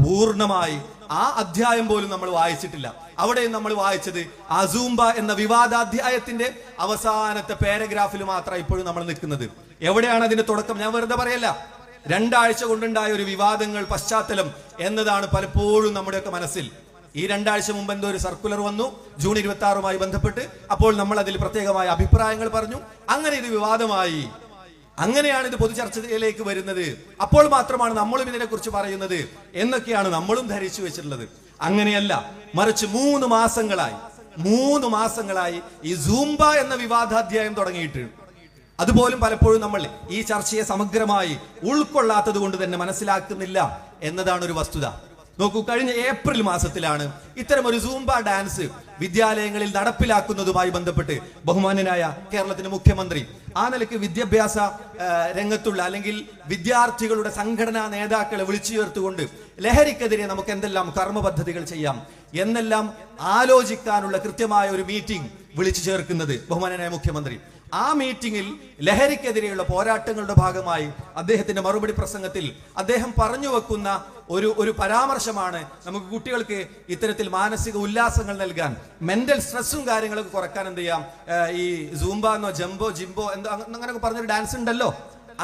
പൂർണ്ണമായി ആ അധ്യായം പോലും നമ്മൾ വായിച്ചിട്ടില്ല. അവിടെയും നമ്മൾ വായിച്ചത് ആ സൂംബ എന്ന വിവാദാധ്യായത്തിന്റെ അവസാനത്തെ പാരഗ്രാഫിൽ മാത്രമാണ് ഇപ്പോഴും നമ്മൾ നിൽക്കുന്നത്. എവിടെയാണ് അതിന്റെ തുടക്കം? ഞാൻ വെറുതെ പറയല്ല, 2 ആഴ്ച കൊണ്ടുണ്ടായ ഒരു വിവാദങ്ങൾ പശ്ചാത്തലം എന്നതാണ് പലപ്പോഴും നമ്മുടെയൊക്കെ മനസ്സിൽ. ഈ 2 ആഴ്ച മുമ്പ് എന്തോ ഒരു സർക്കുലർ വന്നു ജൂൺ 26 ബന്ധപ്പെട്ട്. അപ്പോൾ നമ്മൾ അതിൽ പ്രത്യേകമായ അഭിപ്രായങ്ങൾ പറഞ്ഞു. അങ്ങനെ ഇത് വിവാദമായി. അങ്ങനെയാണ് ഇത് പൊതുചർച്ചയിലേക്ക് വരുന്നത്. അപ്പോൾ മാത്രമാണ് നമ്മളും ഇതിനെ കുറിച്ച് പറയുന്നത് എന്നൊക്കെയാണ് നമ്മളും ധരിച്ചു വെച്ചിട്ടുള്ളത്. അങ്ങനെയല്ല, മറിച്ച് 3 മാസങ്ങളായി ഈ സൂംബ എന്ന വിവാദാധ്യായം തുടങ്ങിയിട്ട് അതുപോലും പലപ്പോഴും നമ്മൾ ഈ ചർച്ചയെ സമഗ്രമായി ഉൾക്കൊള്ളാത്തത് കൊണ്ട് തന്നെ മനസ്സിലാക്കുന്നില്ല എന്നതാണ് ഒരു വസ്തുത. നോക്കൂ, കഴിഞ്ഞ ഏപ്രിൽ മാസത്തിലാണ് ഇത്തരം ഒരു സൂംബ ഡാൻസ് വിദ്യാലയങ്ങളിൽ നടപ്പിലാക്കുന്നതുമായി ബന്ധപ്പെട്ട് ബഹുമാന്യനായ കേരളത്തിന്റെ മുഖ്യമന്ത്രി ആ നിലയ്ക്ക് വിദ്യാഭ്യാസ രംഗത്തുള്ള അല്ലെങ്കിൽ വിദ്യാർത്ഥികളുടെ സംഘടനാ നേതാക്കളെ വിളിച്ചു ചേർത്തുകൊണ്ട് ലഹരിക്കെതിരെ നമുക്ക് എന്തെല്ലാം കർമ്മ പദ്ധതികൾ ചെയ്യാം എന്നെല്ലാം ആലോചിക്കാനുള്ള കൃത്യമായ ഒരു മീറ്റിംഗ് വിളിച്ചു ചേർക്കുന്നത് ബഹുമാന്യനായ മുഖ്യമന്ത്രി. ആ മീറ്റിംഗിൽ ലഹരിക്കെതിരെയുള്ള പോരാട്ടങ്ങളുടെ ഭാഗമായി അദ്ദേഹത്തിന്റെ മറുപടി പ്രസംഗത്തിൽ അദ്ദേഹം പറഞ്ഞു വെക്കുന്ന ഒരു പരാമർശമാണ് നമുക്ക് കുട്ടികൾക്ക് ഇത്തരത്തിൽ മാനസിക ഉല്ലാസങ്ങൾ നൽകാൻ, മെന്റൽ സ്ട്രെസ്സും കാര്യങ്ങളൊക്കെ കുറക്കാൻ എന്ത് ചെയ്യാം, ഈ സൂംബ എന്നോ ജിംബോ എന്തോ അങ്ങനെയൊക്കെ പറഞ്ഞൊരു ഡാൻസ് ഉണ്ടല്ലോ,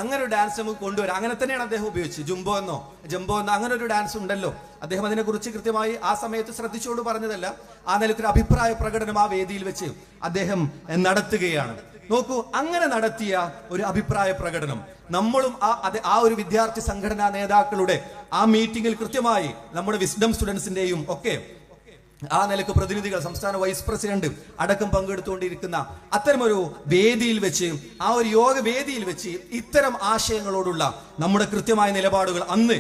അങ്ങനെ ഒരു ഡാൻസ് നമുക്ക് കൊണ്ടുവരാം. അങ്ങനെ തന്നെയാണ് അദ്ദേഹം ഉപയോഗിച്ചത്. ജംബോ എന്നോ അങ്ങനെ ഒരു ഡാൻസ് ഉണ്ടല്ലോ. അദ്ദേഹം അതിനെക്കുറിച്ച് കൃത്യമായി ആ സമയത്ത് ശ്രദ്ധിച്ചുകൊണ്ട് പറഞ്ഞതല്ല. ആ നിലയ്ക്കൊരു അഭിപ്രായ പ്രകടനം ആ വേദിയിൽ വെച്ച് അദ്ദേഹം നടത്തുകയാണ്. നോക്കൂ, അങ്ങനെ നടത്തിയ ഒരു അഭിപ്രായ പ്രകടനം നമ്മളും ആ ഒരു വിദ്യാർത്ഥി സംഘടനാ നേതാക്കളുടെ ആ മീറ്റിംഗിൽ കൃത്യമായി നമ്മുടെ വിസ്ഡം സ്റ്റുഡൻസിന്റെയും ഒക്കെ ആ നിലക്ക് പ്രതിനിധികൾ, സംസ്ഥാന വൈസ് പ്രസിഡന്റ് അടക്കം പങ്കെടുത്തുകൊണ്ടിരിക്കുന്ന അത്തരമൊരു വേദിയിൽ വെച്ച്, ആ ഒരു യോഗ വേദിയിൽ വെച്ച് ഇത്തരം ആശയങ്ങളോടുള്ള നമ്മുടെ കൃത്യമായ നിലപാടുകൾ അന്ന്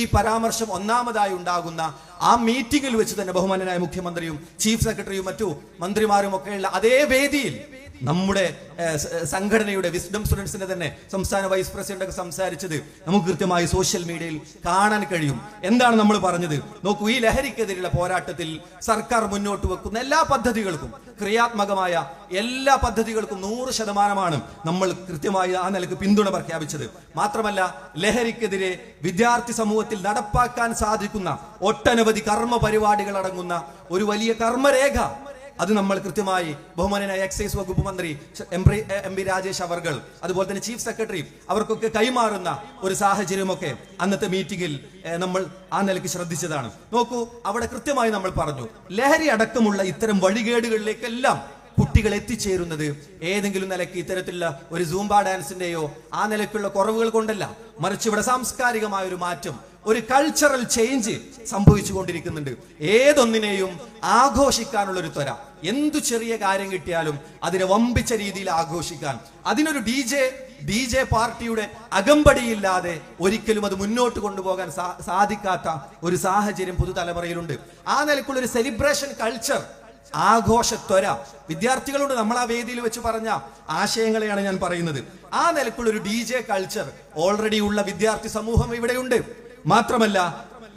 ഈ പരാമർശം ഒന്നാമതായി ഉണ്ടാകുന്ന ആ മീറ്റിംഗിൽ വെച്ച് തന്നെ ബഹുമാന്യനായ മുഖ്യമന്ത്രിയും ചീഫ് സെക്രട്ടറിയും മറ്റു മന്ത്രിമാരും ഒക്കെയുള്ള അതേ വേദിയിൽ നമ്മുടെ സംഘടനയുടെ വിസ്ഡം സ്റ്റുഡൻസിന്റെ തന്നെ സംസ്ഥാന വൈസ് പ്രസിഡന്റ് ഒക്കെ സംസാരിച്ചത് നമുക്ക് കൃത്യമായി സോഷ്യൽ മീഡിയയിൽ കാണാൻ കഴിയും. എന്താണ് നമ്മൾ പറഞ്ഞത്? നോക്കൂ, ഈ ലഹരിക്കെതിരെയുള്ള പോരാട്ടത്തിൽ സർക്കാർ മുന്നോട്ട് വെക്കുന്ന എല്ലാ പദ്ധതികൾക്കും, ക്രിയാത്മകമായ എല്ലാ പദ്ധതികൾക്കും 100% നമ്മൾ കൃത്യമായി ആ നിലക്ക് പിന്തുണ പ്രഖ്യാപിച്ചത്. മാത്രമല്ല, ലഹരിക്കെതിരെ വിദ്യാർത്ഥി സമൂഹത്തിൽ നടപ്പാക്കാൻ സാധിക്കുന്ന ഒട്ടനവധി കർമ്മ പരിപാടികൾ അടങ്ങുന്ന ഒരു വലിയ കർമ്മരേഖ അത് നമ്മൾ കൃത്യമായി ബഹുമാന്യനായ എക്സൈസ് വകുപ്പ് മന്ത്രി എം.പി. രാജേഷ് അവർകൾ, അതുപോലെ തന്നെ ചീഫ് സെക്രട്ടറി അവർക്കൊക്കെ കൈമാറുന്ന ഒരു സാഹചര്യമൊക്കെ അന്നത്തെ മീറ്റിംഗിൽ നമ്മൾ ആ നിലയ്ക്ക് ശ്രദ്ധിച്ചതാണ്. നോക്കൂ, അവിടെ കൃത്യമായി നമ്മൾ പറഞ്ഞു, ലഹരി അടക്കമുള്ള ഇത്തരം വഴികേടുകളിലേക്കെല്ലാം കുട്ടികൾ എത്തിച്ചേരുന്നത് ഏതെങ്കിലും നിലയ്ക്ക് ഇത്തരത്തിലുള്ള ഒരു സൂംബ ഡാൻസിന്റെയോ ആ നിലയ്ക്കുള്ള കുറവുകൾ കൊണ്ടല്ല, മറിച്ച് ഇവിടെ സാംസ്കാരികമായ ഒരു മാറ്റം, ഒരു കൾച്ചറൽ ചേഞ്ച് സംഭവിച്ചു കൊണ്ടിരിക്കുന്നുണ്ട്. ഏതൊന്നിനെയും ആഘോഷിക്കാനുള്ള ഒരു ത്വര, എന്തു ചെറിയ കാര്യം കിട്ടിയാലും അതിനെ വമ്പിച്ച രീതിയിൽ ആഘോഷിക്കാൻ, അതിനൊരു ഡി ജെ പാർട്ടിയുടെ അകമ്പടിയില്ലാതെ ഒരിക്കലും അത് മുന്നോട്ട് കൊണ്ടുപോകാൻ സാധിക്കാത്ത ഒരു സാഹചര്യം പുതുതലമുറയിലുണ്ട്. ആ നിലയ്ക്കുള്ള ഒരു സെലിബ്രേഷൻ കൾച്ചർ, ആഘോഷത്വര വിദ്യാർത്ഥികളോട് നമ്മൾ ആ വേദിയിൽ വെച്ച് പറഞ്ഞ ആശയങ്ങളെയാണ് ഞാൻ പറയുന്നത്. ആ നിലക്കുള്ള ഒരു DJ കൾച്ചർ ഓൾറെഡി ഉള്ള വിദ്യാർത്ഥി സമൂഹം ഇവിടെയുണ്ട്. മാത്രമല്ല,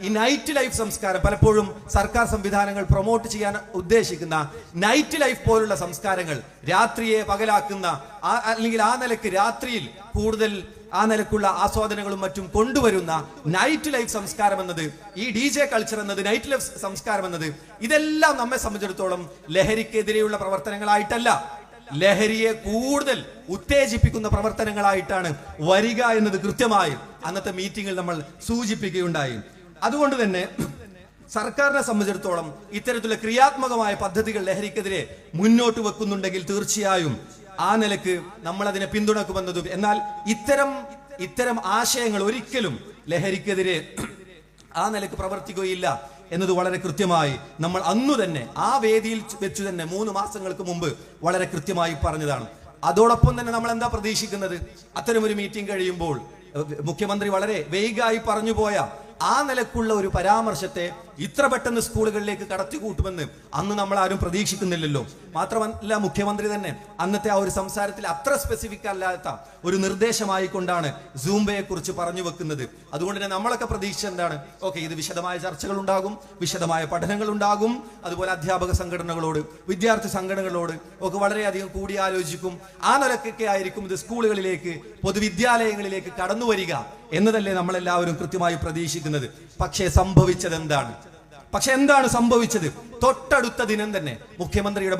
ഈ നൈറ്റ് ലൈഫ് സംസ്കാരം, പലപ്പോഴും സർക്കാർ സംവിധാനങ്ങൾ പ്രൊമോട്ട് ചെയ്യാൻ ഉദ്ദേശിക്കുന്ന നൈറ്റ് ലൈഫ് പോലുള്ള സംസ്കാരങ്ങൾ, രാത്രിയെ പകലാക്കുന്ന അല്ലെങ്കിൽ ആ നിലക്ക് രാത്രിയിൽ കൂടുതൽ ആ നിലക്കുള്ള ആസ്വാദനങ്ങളും മറ്റും കൊണ്ടുവരുന്ന നൈറ്റ് ലൈഫ് സംസ്കാരം എന്നത്, ഈ DJ കൾച്ചർ എന്നത്, നൈറ്റ് ലൈഫ് സംസ്കാരം എന്നത്, ഇതെല്ലാം നമ്മെ സംബന്ധിച്ചിടത്തോളം ലഹരിക്കെതിരെയുള്ള പ്രവർത്തനങ്ങളായിട്ടല്ല, ലഹരിയെ കൂടുതൽ ഉത്തേജിപ്പിക്കുന്ന പ്രവർത്തനങ്ങളായിട്ടാണ് വരിക എന്നത് കൃത്യമായി അന്നത്തെ മീറ്റിംഗിൽ നമ്മൾ സൂചിപ്പിക്കുകയുണ്ടായി. അതുകൊണ്ട് തന്നെ സർക്കാരിനെ സംബന്ധിച്ചിടത്തോളം ഇത്തരത്തിലുള്ള ക്രിയാത്മകമായ പദ്ധതികൾ ലഹരിക്കെതിരെ മുന്നോട്ട് വെക്കുന്നുണ്ടെങ്കിൽ തീർച്ചയായും ആ നിലക്ക് നമ്മൾ അതിനെ പിന്തുണക്കുമെന്നതും, എന്നാൽ ഇത്തരം ആശയങ്ങൾ ഒരിക്കലും ലഹരിക്കെതിരെ ആ നിലക്ക് പ്രവർത്തിക്കുകയില്ല എന്നത് വളരെ കൃത്യമായി നമ്മൾ അന്നു തന്നെ ആ വേദിയിൽ വെച്ച് തന്നെ 3 മാസങ്ങൾക്ക് മുമ്പ് വളരെ കൃത്യമായി പറഞ്ഞതാണ്. അതോടൊപ്പം തന്നെ നമ്മൾ എന്താ പ്രതീക്ഷിക്കുന്നത്? അത്തരമൊരു മീറ്റിംഗ് കഴിയുമ്പോൾ മുഖ്യമന്ത്രി വളരെ വേഗമായി പറഞ്ഞു പോയ ആ നിലക്കുള്ള ഒരു പരാമർശത്തെ ഇത്ര പെട്ടെന്ന് സ്കൂളുകളിലേക്ക് കടത്തിക്കൂട്ടുമെന്ന് അന്ന് നമ്മൾ ആരും പ്രതീക്ഷിക്കുന്നില്ലല്ലോ. മാത്രമല്ല, മുഖ്യമന്ത്രി തന്നെ അന്നത്തെ ആ ഒരു സംസാരത്തിൽ അത്ര സ്പെസിഫിക് അല്ലാത്ത ഒരു നിർദ്ദേശമായി കൊണ്ടാണ് സൂംബയെ കുറിച്ച് പറഞ്ഞു വെക്കുന്നത്. അതുകൊണ്ട് തന്നെ നമ്മളൊക്കെ പ്രതീക്ഷ എന്താണ്? ഓക്കെ, ഇത് വിശദമായ ചർച്ചകൾ ഉണ്ടാകും, വിശദമായ പഠനങ്ങൾ ഉണ്ടാകും, അതുപോലെ അധ്യാപക സംഘടനകളോട്, വിദ്യാർത്ഥി സംഘടനകളോട് ഒക്കെ വളരെയധികം കൂടിയാലോചിക്കും. ആ നിലക്കൊക്കെ ആയിരിക്കും ഇത് സ്കൂളുകളിലേക്ക്, പൊതുവിദ്യാലയങ്ങളിലേക്ക് കടന്നു വരിക എന്നതല്ലേ നമ്മളെല്ലാവരും കൃത്യമായി പ്രതീക്ഷിക്കുന്നത്. പക്ഷേ സംഭവിച്ചത് എന്താണ്? പക്ഷെ എന്താണ് സംഭവിച്ചത്? തൊട്ടടുത്ത ദിനം തന്നെ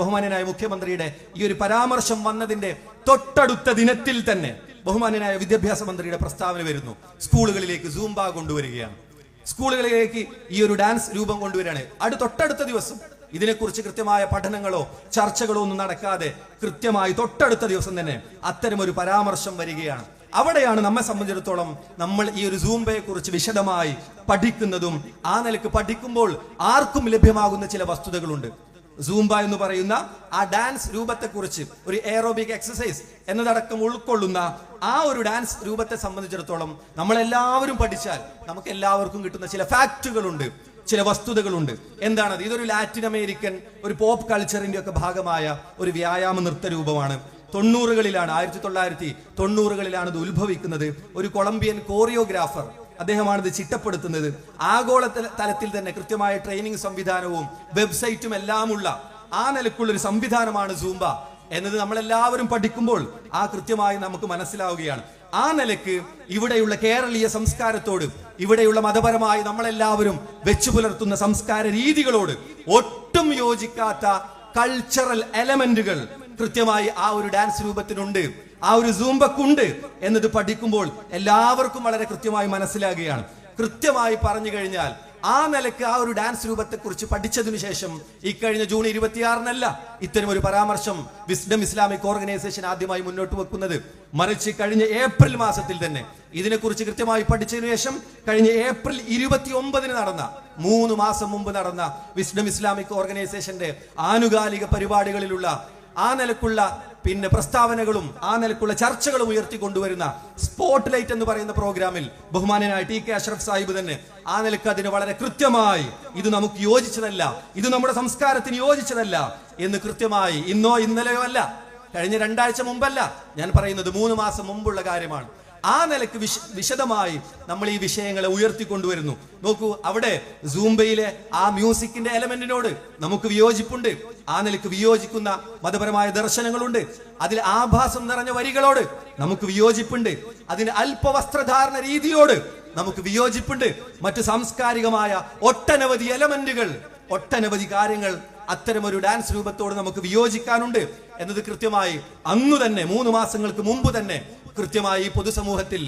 ബഹുമാന്യനായ മുഖ്യമന്ത്രിയുടെ ഈ ഒരു പരാമർശം വന്നതിന്റെ തൊട്ടടുത്ത ദിനത്തിൽ തന്നെ ബഹുമാന്യനായ വിദ്യാഭ്യാസ മന്ത്രിയുടെ പ്രസ്താവന വരുന്നു. സ്കൂളുകളിലേക്ക് സൂംബ കൊണ്ടുവരികയാണ്, സ്കൂളുകളിലേക്ക് ഈ ഒരു ഡാൻസ് രൂപം കൊണ്ടുവരികയാണ്. തൊട്ടടുത്ത ദിവസം ഇതിനെക്കുറിച്ച് കൃത്യമായ പഠനങ്ങളോ ചർച്ചകളോ ഒന്നും നടക്കാതെ കൃത്യമായി തൊട്ടടുത്ത ദിവസം തന്നെ അത്തരമൊരു പരാമർശം വരികയാണ്. അവിടെയാണ് നമ്മെ സംബന്ധിച്ചിടത്തോളം നമ്മൾ ഈ ഒരു സൂംബയെ കുറിച്ച് വിശദമായി പഠിക്കുന്നതും ആ നിലക്ക് പഠിക്കുമ്പോൾ ആർക്കും ലഭ്യമാകുന്ന ചില വസ്തുതകളുണ്ട്. സൂംബ എന്ന് പറയുന്ന ആ ഡാൻസ് രൂപത്തെക്കുറിച്ച്, ഒരു എയറോബിക് എക്സസൈസ് എന്നതടക്കം ഉൾക്കൊള്ളുന്ന ആ ഒരു ഡാൻസ് രൂപത്തെ സംബന്ധിച്ചിടത്തോളം നമ്മളെല്ലാവരും പഠിച്ചാൽ നമുക്ക് എല്ലാവർക്കും കിട്ടുന്ന ചില ഫാക്റ്റുകളുണ്ട്, ചില വസ്തുതകളുണ്ട്. എന്താണത്? ഇതൊരു ലാറ്റിൻ അമേരിക്കൻ ഒരു പോപ്പ് കൾച്ചറിന്റെ ഒക്കെ ഭാഗമായ ഒരു വ്യായാമ നൃത്ത രൂപമാണ്. 1990കളിലാണ് ഇത് ഉത്ഭവിക്കുന്നത്. ഒരു കൊളംബിയൻ കോറിയോഗ്രാഫർ അദ്ദേഹമാണ് ഇത് ചിട്ടപ്പെടുത്തുന്നത്. ആഗോള തലത്തിൽ തന്നെ കൃത്യമായ ട്രെയിനിങ് സംവിധാനവും വെബ്സൈറ്റും എല്ലാമുള്ള ആ നിലക്കുള്ള ഒരു സംവിധാനമാണ് സൂംബ എന്നത് നമ്മളെല്ലാവരും പഠിക്കുമ്പോൾ ആ കൃത്യമായി നമുക്ക് മനസ്സിലാവുകയാണ്. ആ നിലക്ക് ഇവിടെയുള്ള കേരളീയ സംസ്കാരത്തോട്, ഇവിടെയുള്ള മതപരമായി നമ്മളെല്ലാവരും വെച്ചു പുലർത്തുന്ന സംസ്കാര രീതികളോട് ഒട്ടും യോജിക്കാത്ത കൾച്ചറൽ എലമെന്റുകൾ കൃത്യമായി ആ ഒരു ഡാൻസ് രൂപത്തിനുണ്ട്, ആ ഒരു സൂംബക്കുണ്ട് എന്നത് പഠിക്കുമ്പോൾ എല്ലാവർക്കും വളരെ കൃത്യമായി മനസ്സിലാകുകയാണ്. കൃത്യമായി പറഞ്ഞു കഴിഞ്ഞാൽ ആ നിലക്ക് ആ ഒരു ഡാൻസ് രൂപത്തെ കുറിച്ച് പഠിച്ചതിനു ശേഷം ഇക്കഴിഞ്ഞ ജൂൺ 26-നല്ല ഇത്തരം ഒരു പരാമർശം വിസ്ഡം ഇസ്ലാമിക് ഓർഗനൈസേഷൻ ആദ്യമായി മുന്നോട്ട് വെക്കുന്നത്. മറിച്ച് കഴിഞ്ഞ ഏപ്രിൽ മാസത്തിൽ തന്നെ ഇതിനെക്കുറിച്ച് കൃത്യമായി പഠിച്ചതിനു ശേഷം കഴിഞ്ഞ ഏപ്രിൽ 29-ന് നടന്ന 3 മാസം മുമ്പ് നടന്ന വിസ്ഡം ഇസ്ലാമിക് ഓർഗനൈസേഷന്റെ ആനുകാലിക പരിപാടികളിലുള്ള ആ നിലക്കുള്ള പ്രസ്താവനകളും ആ നിലക്കുള്ള ചർച്ചകളും ഉയർത്തിക്കൊണ്ടുവരുന്ന സ്പോട്ട് ലൈറ്റ് എന്ന് പറയുന്ന പ്രോഗ്രാമിൽ ബഹുമാനനായ ടി കെ അഷ്റഫ് സാഹിബ് തന്നെ ആ നിലക്ക് അതിന് വളരെ കൃത്യമായി ഇത് നമുക്ക് യോജിച്ചതല്ല, ഇത് നമ്മുടെ സംസ്കാരത്തിന് യോജിച്ചതല്ല എന്ന് കൃത്യമായി, ഇന്നോ ഇന്നലെയോ അല്ല, കഴിഞ്ഞ 2 ആഴ്ച മുമ്പല്ല, ഞാൻ പറയുന്നത് 3 മാസം മുമ്പുള്ള കാര്യമാണ്. ആ നിലക്ക് വിശദമായി നമ്മൾ ഈ വിഷയങ്ങളെ ഉയർത്തിക്കൊണ്ടുവരുന്നു. നോക്കൂ, അവിടെ സൂംബയിലെ ആ മ്യൂസിക്കിന്റെ എലമെന്റിനോട് നമുക്ക് വിയോജിപ്പുണ്ട്, ആ നിലക്ക് വിയോജിക്കുന്ന മതപരമായ ദർശനങ്ങളുണ്ട്. അതിൽ ആഭാസം നിറഞ്ഞ വരികളോട് നമുക്ക് വിയോജിപ്പുണ്ട്, അതിന് അല്പവസ്ത്രധാരണ രീതിയോട് നമുക്ക് വിയോജിപ്പുണ്ട്. മറ്റു സാംസ്കാരികമായ ഒട്ടനവധി എലമെന്റുകൾ, ഒട്ടനവധി കാര്യങ്ങൾ അത്തരമൊരു ഡാൻസ് രൂപത്തോട് നമുക്ക് വിയോജിക്കാനുണ്ട് എന്നത് കൃത്യമായി അന്നു തന്നെ 3 മാസങ്ങൾക്ക് മുമ്പ് തന്നെ കൃത്യമായി പൊതുസമൂഹത്തിൽ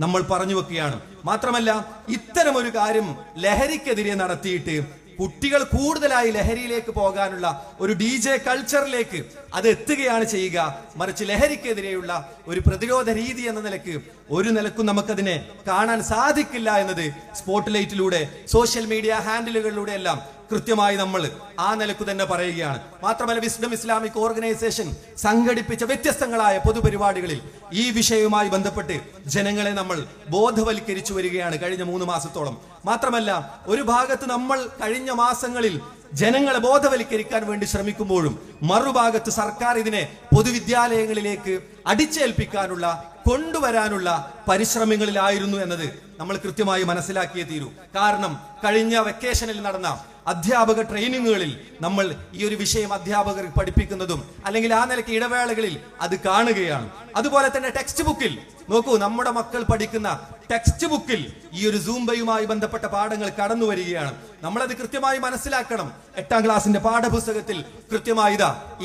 നമ്മൾ പറഞ്ഞു വെക്കുകയാണ്. മാത്രമല്ല, ഇത്തരമൊരു കാര്യം ലഹരിക്കെതിരെ നടത്തിയിട്ട് കുട്ടികൾ കൂടുതലായി ലഹരിയിലേക്ക് പോകാനുള്ള ഒരു DJ കൾച്ചറിലേക്ക് അത് എത്തുകയാണ് ചെയ്യുക. മറിച്ച് ലഹരിക്കെതിരെയുള്ള ഒരു പ്രതിരോധ രീതി എന്ന നിലക്ക് ഒരു നിലക്കും നമുക്കതിനെ കാണാൻ സാധിക്കില്ല എന്നത് സ്പോട്ട് ലൈറ്റിലൂടെ, സോഷ്യൽ മീഡിയ ഹാൻഡിലുകളിലൂടെ എല്ലാം കൃത്യമായി നമ്മൾ ആ നിലക്ക് തന്നെ പറയുകയാണ്. മാത്രമല്ല, വിസ്ഡം ഇസ്ലാമിക് ഓർഗനൈസേഷൻ സംഘടിപ്പിച്ച വ്യത്യസ്തങ്ങളായ പൊതുപരിപാടികളിൽ ഈ വിഷയവുമായി ബന്ധപ്പെട്ട് ജനങ്ങളെ നമ്മൾ ബോധവൽക്കരിച്ചു വരികയാണ് കഴിഞ്ഞ 3 മാസത്തോളം. മാത്രമല്ല, ഒരു ഭാഗത്ത് നമ്മൾ കഴിഞ്ഞ മാസങ്ങളിൽ ജനങ്ങളെ ബോധവൽക്കരിക്കാൻ വേണ്ടി ശ്രമിക്കുമ്പോഴും മറുഭാഗത്ത് സർക്കാർ ഇതിനെ പൊതുവിദ്യാലയങ്ങളിലേക്ക് അടിച്ചേൽപ്പിക്കാനുള്ള, കൊണ്ടുവരാനുള്ള പരിശ്രമങ്ങളിലായിരുന്നു എന്നത് നമ്മൾ കൃത്യമായി മനസ്സിലാക്കിയേ തീരൂ. കാരണം കഴിഞ്ഞ വെക്കേഷനിൽ നടന്ന അധ്യാപക ട്രെയിനിങ്ങുകളിൽ നമ്മൾ ഈ ഒരു വിഷയം അധ്യാപകർ പഠിപ്പിക്കുന്നതും അല്ലെങ്കിൽ ആ നിലയ്ക്ക് ഇടവേളകളിൽ അത് കാണുകയാണ്. അതുപോലെ തന്നെ ടെക്സ്റ്റ് ബുക്കിൽ നോക്കൂ, നമ്മുടെ മക്കൾ പഠിക്കുന്ന ടെക്സ്റ്റ് ബുക്കിൽ ഈ ഒരു സൂംബയുമായി ബന്ധപ്പെട്ട പാഠങ്ങൾ കടന്നു വരികയാണ്. നമ്മളത് കൃത്യമായി മനസ്സിലാക്കണം. 8ാം ക്ലാസിന്റെ പാഠപുസ്തകത്തിൽ കൃത്യമായി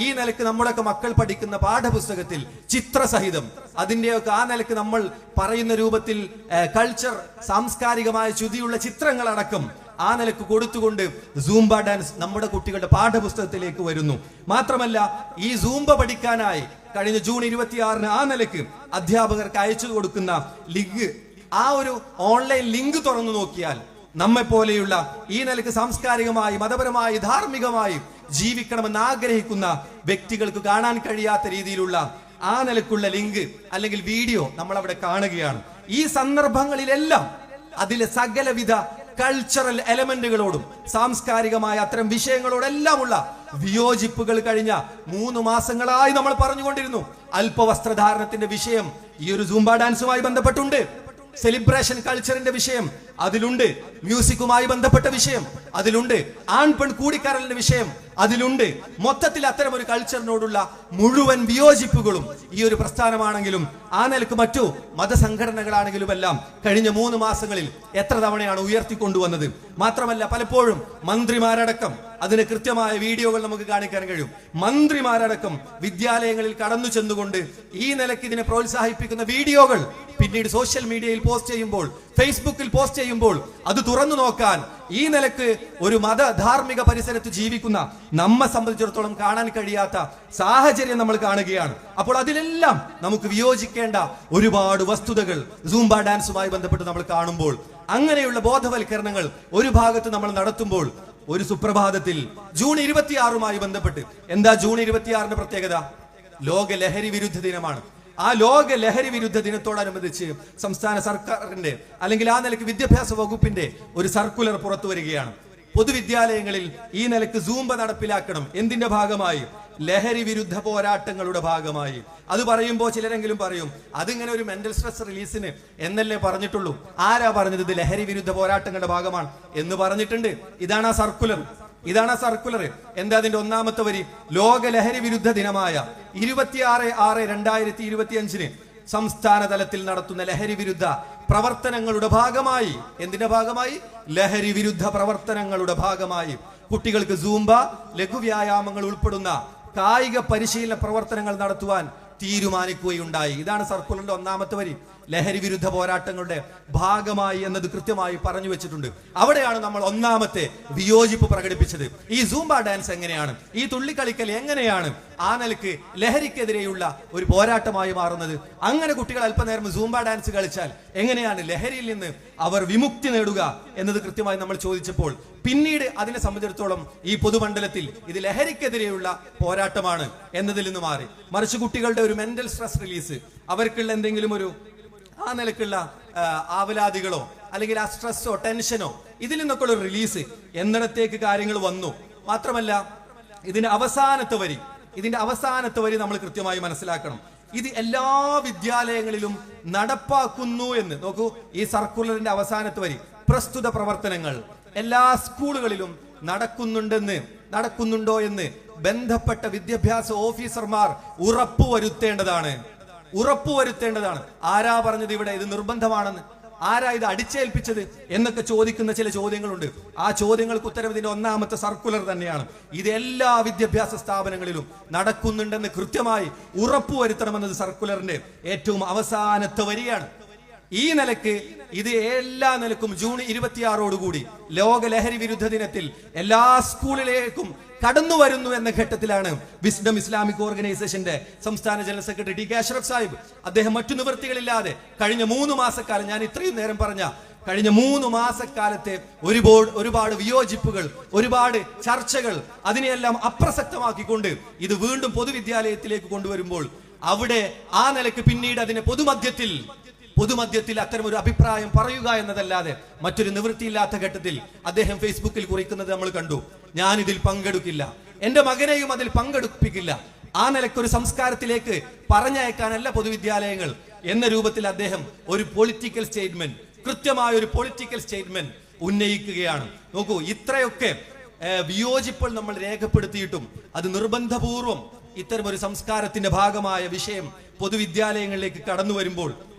ഈ നിലക്ക് നമ്മുടെയൊക്കെ മക്കൾ പഠിക്കുന്ന പാഠപുസ്തകത്തിൽ ചിത്രസഹിതം അതിന്റെയൊക്കെ ആ നിലക്ക് നമ്മൾ പറയുന്ന രൂപത്തിൽ കൾച്ചർ, സാംസ്കാരികമായ ചുതിയുള്ള ചിത്രങ്ങളടക്കം ആ നിലക്ക് കൊടുത്തുകൊണ്ട് സൂംബ ഡാൻസ് നമ്മുടെ കുട്ടികളുടെ പാഠപുസ്തകത്തിലേക്ക് വരുന്നു. മാത്രമല്ല, ഈ സൂംബ പഠിക്കാനായി കഴിഞ്ഞ ജൂൺ 26-ന് ആ നിലക്ക് അധ്യാപകർക്ക് അയച്ചു കൊടുക്കുന്ന ലിങ്ക്, ആ ഒരു ഓൺലൈൻ ലിങ്ക് തുറന്നു നോക്കിയാൽ നമ്മെ പോലെയുള്ള ഈ നിലക്ക് സാംസ്കാരികമായി, മതപരമായി, ധാർമ്മികമായി ജീവിക്കണമെന്ന് ആഗ്രഹിക്കുന്ന വ്യക്തികൾക്ക് കാണാൻ കഴിയാത്ത രീതിയിലുള്ള ആ നിലക്കുള്ള ലിങ്ക് അല്ലെങ്കിൽ വീഡിയോ നമ്മൾ അവിടെ കാണുകയാണ്. ഈ സന്ദർഭങ്ങളിലെല്ലാം അതിലെ സകലവിധ കൾച്ചറൽ എലമെന്റുകളോടും സാംസ്കാരികമായ അത്തരം വിഷയങ്ങളോടെല്ലാമുള്ള വിയോജിപ്പുകൾ കഴിഞ്ഞ 3 മാസങ്ങളായി നമ്മൾ പറഞ്ഞുകൊണ്ടിരുന്നു. അല്പവസ്ത്രധാരണത്തിന്റെ വിഷയം ഈ ഒരു സൂംബ ഡാൻസുമായി ബന്ധപ്പെട്ടുണ്ട്. സെലിബ്രേഷൻ കൾച്ചറിന്റെ വിഷയം അതിലുണ്ട്, മ്യൂസിക്കുമായി ബന്ധപ്പെട്ട വിഷയം അതിലുണ്ട്, ആൺ പെൺ കൂടിക്കരലിന്റെ വിഷയം അതിലുണ്ട്. മൊത്തത്തിൽ അത്തരം ഒരു കൾച്ചറിനോടുള്ള മുഴുവൻ വിയോജിപ്പുകളും ഈ ഒരു പ്രസ്ഥാനമാണെങ്കിലും ആ നിലക്ക് മറ്റു മതസംഘടനകളാണെങ്കിലും എല്ലാം കഴിഞ്ഞ 3 മാസങ്ങളിൽ എത്ര തവണയാണ് ഉയർത്തിക്കൊണ്ടുവന്നത്. മാത്രമല്ല പലപ്പോഴും മന്ത്രിമാരടക്കം അതിന് കൃത്യമായ വീഡിയോകൾ നമുക്ക് കാണിക്കാൻ കഴിയും. മന്ത്രിമാരടക്കം വിദ്യാലയങ്ങളിൽ കടന്നു ചെന്നുകൊണ്ട് ഈ നിലയ്ക്ക് ഇതിനെ പ്രോത്സാഹിപ്പിക്കുന്ന വീഡിയോകൾ പിന്നീട് സോഷ്യൽ മീഡിയയിൽ പോസ്റ്റ് ചെയ്യുമ്പോൾ, ഫേസ്ബുക്കിൽ പോസ്റ്റ് ചെയ്യുമ്പോൾ അത് തുറന്നു നോക്കാൻ ഈ നിലക്ക് ഒരു മത ധാർമ്മിക പരിസരത്ത് ജീവിക്കുന്ന നമ്മെ സംബന്ധിച്ചിടത്തോളം കാണാൻ കഴിയാത്ത സാഹചര്യം നമ്മൾ കാണുകയാണ്. അപ്പോൾ അതിലെല്ലാം നമുക്ക് വിയോജിക്കേണ്ട ഒരുപാട് വസ്തുതകൾ സൂംബ ഡാൻസുമായി ബന്ധപ്പെട്ട് നമ്മൾ കാണുമ്പോൾ, അങ്ങനെയുള്ള ബോധവൽക്കരണങ്ങൾ ഒരു ഭാഗത്ത് നമ്മൾ നടത്തുമ്പോൾ, ഒരു സുപ്രഭാതത്തിൽ ജൂൺ 26 ബന്ധപ്പെട്ട് എന്താ ജൂൺ 26 പ്രത്യേകത? ലോക ലഹരി വിരുദ്ധ ദിനമാണ്. ആ ലോക ലഹരി വിരുദ്ധ ദിനത്തോടനുബന്ധിച്ച് സംസ്ഥാന സർക്കാരിന്റെ അല്ലെങ്കിൽ ആ നിലയ്ക്ക് വിദ്യാഭ്യാസ വകുപ്പിന്റെ ഒരു സർക്കുലർ പുറത്തു വരികയാണ്. പൊതുവിദ്യാലയങ്ങളിൽ ഈ നിലയ്ക്ക് സൂംബ നടപ്പിലാക്കണം. എന്തിന്റെ ഭാഗമായി? ലഹരി വിരുദ്ധ പോരാട്ടങ്ങളുടെ ഭാഗമായി. അത് പറയുമ്പോൾ ചിലരെങ്കിലും പറയും അതിങ്ങനെ ഒരു മെന്റൽ സ്ട്രെസ് റിലീസിന് എന്നല്ലേ പറഞ്ഞിട്ടുള്ളൂ. ആരാ പറഞ്ഞത് ഇത് ലഹരി വിരുദ്ധ പോരാട്ടങ്ങളുടെ ഭാഗമാണ് എന്ന് പറഞ്ഞിട്ടുണ്ട്? ഇതാണ് ആ സർക്കുലർ. എന്താ അതിന്റെ ഒന്നാമത്തെ വരി? ലോക ലഹരി വിരുദ്ധ ദിനമായ 26/6/2025 സംസ്ഥാന തലത്തിൽ നടത്തുന്ന ലഹരി വിരുദ്ധ പ്രവർത്തനങ്ങളുടെ ഭാഗമായി, എന്തിന്റെ ഭാഗമായി? ലഹരി വിരുദ്ധ പ്രവർത്തനങ്ങളുടെ ഭാഗമായി കുട്ടികൾക്ക് സൂംബ, ലഘുവ്യായാമങ്ങൾ ഉൾപ്പെടുന്ന കായിക പരിശീലന പ്രവർത്തനങ്ങൾ നടത്തുവാൻ തീരുമാനിക്കുകയുണ്ടായി. ഇതാണ് സർക്കുലറിന്റെ ഒന്നാമത്തെ വരി. ലഹരി വിരുദ്ധ പോരാട്ടങ്ങളുടെ ഭാഗമായി എന്നത് കൃത്യമായി പറഞ്ഞു വെച്ചിട്ടുണ്ട്. അവിടെയാണ് നമ്മൾ ഒന്നാമത്തെ വിയോജിപ്പ് പ്രകടിപ്പിച്ചത്. ഈ സൂംബ ഡാൻസ് എങ്ങനെയാണ്, ഈ തുള്ളിക്കളിക്കൽ എങ്ങനെയാണ് ആ നിലക്ക് ലഹരിക്കെതിരെയുള്ള ഒരു പോരാട്ടമായി മാറുന്നത്? അങ്ങനെ കുട്ടികൾ അല്പനേരം സൂംബ ഡാൻസ് കളിച്ചാൽ എങ്ങനെയാണ് ലഹരിയിൽ നിന്ന് അവർ വിമുക്തി നേടുക എന്നത് കൃത്യമായി നമ്മൾ ചോദിച്ചപ്പോൾ പിന്നീട് അതിനെ സംബന്ധിച്ചിടത്തോളം ഈ പൊതുമണ്ഡലത്തിൽ ഇത് ലഹരിക്കെതിരെയുള്ള പോരാട്ടമാണ് എന്നതിൽ നിന്ന് മാറി മറിച്ച് കുട്ടികളുടെ ഒരു മെന്റൽ സ്ട്രെസ് റിലീസ്, അവർക്കുള്ള എന്തെങ്കിലും ഒരു ആ നിലക്കുള്ള ആവലാതികളോ അല്ലെങ്കിൽ ആ സ്ട്രെസ്സോ ടെൻഷനോ ഇതിൽ നിന്നൊക്കെ ഒരു റിലീസ് എന്നിടത്തേക്ക് കാര്യങ്ങൾ വന്നു. മാത്രമല്ല ഇതിന്റെ അവസാനത്തെ വരി നമ്മൾ കൃത്യമായി മനസ്സിലാക്കണം. ഇത് എല്ലാ വിദ്യാലയങ്ങളിലും നടപ്പാക്കുന്നു എന്ന് നോക്കൂ. ഈ സർക്കുലറിന്റെ അവസാനത്തെ വരി, പ്രസ്തുത പ്രവർത്തനങ്ങൾ എല്ലാ സ്കൂളുകളിലും നടക്കുന്നുണ്ടോ എന്ന് ബന്ധപ്പെട്ട വിദ്യാഭ്യാസ ഓഫീസർമാർ ഉറപ്പുവരുത്തേണ്ടതാണ്. ആരാ പറഞ്ഞത് ഇവിടെ ഇത് നിർബന്ധമാണെന്ന്? ആരാ ഇത് അടിച്ചേൽപ്പിച്ചത് എന്നൊക്കെ ചോദിക്കുന്ന ചില ചോദ്യങ്ങളുണ്ട്. ആ ചോദ്യങ്ങൾക്ക് ഉത്തരം ഇതിന്റെ ഒന്നാമത്തെ സർക്കുലർ തന്നെയാണ്. ഇത് എല്ലാ വിദ്യാഭ്യാസ സ്ഥാപനങ്ങളിലും നടക്കുന്നുണ്ടെന്ന് കൃത്യമായി ഉറപ്പുവരുത്തണമെന്നത് സർക്കുലറിന്റെ ഏറ്റവും അവസാനത്തെ വരിയാണ്. ഈ നിലക്ക് ഇത് എല്ലാ നിലക്കും ജൂൺ 26 ലോക ലഹരി വിരുദ്ധ ദിനത്തിൽ എല്ലാ സ്കൂളിലേക്കും കടന്നു വരുന്നു എന്ന ഘട്ടത്തിലാണ് വിസ്ഡം ഇസ്ലാമിക് ഓർഗനൈസേഷന്റെ സംസ്ഥാന general secretary T K Ashraf Sahib അദ്ദേഹം മറ്റു നിവൃത്തികളില്ലാതെ കഴിഞ്ഞ 3 മാസക്കാലം, ഞാൻ ഇത്രയും നേരം പറഞ്ഞ കഴിഞ്ഞ 3 മാസക്കാലത്തെ ഒരുപാട് വിയോജിപ്പുകൾ, ഒരുപാട് ചർച്ചകൾ, അതിനെയെല്ലാം അപ്രസക്തമാക്കിക്കൊണ്ട് ഇത് വീണ്ടും പൊതുവിദ്യാലയത്തിലേക്ക് കൊണ്ടുവരുമ്പോൾ അവിടെ ആ നിലക്ക് പിന്നീട് അതിനെ പൊതുമധ്യത്തിൽ അത്തരം ഒരു അഭിപ്രായം പറയുക എന്നതല്ലാതെ മറ്റൊരു നിവൃത്തിയില്ലാത്ത ഘട്ടത്തിൽ അദ്ദേഹം ഫേസ്ബുക്കിൽ കുറിക്കുന്നത് നമ്മൾ കണ്ടു. ഞാൻ ഇതിൽ പങ്കെടുക്കില്ല, എന്റെ മകനെയും അതിൽ പങ്കെടുപ്പിക്കില്ല. ആ നിലക്കൊരു സംസ്കാരത്തിലേക്ക് പറഞ്ഞയക്കാനല്ല പൊതുവിദ്യാലയങ്ങൾ എന്ന രൂപത്തിൽ അദ്ദേഹം ഒരു കൃത്യമായ ഒരു പൊളിറ്റിക്കൽ സ്റ്റേറ്റ്മെന്റ് ഉന്നയിക്കുകയാണ്. നോക്കൂ, ഇത്രയൊക്കെ വിയോജിപ്പോൾ നമ്മൾ രേഖപ്പെടുത്തിയിട്ടും അത് നിർബന്ധപൂർവം ഇത്തരം ഒരു സംസ്കാരത്തിന്റെ ഭാഗമായ വിഷയം പൊതുവിദ്യാലയങ്ങളിലേക്ക് കടന്നു വരുമ്പോൾ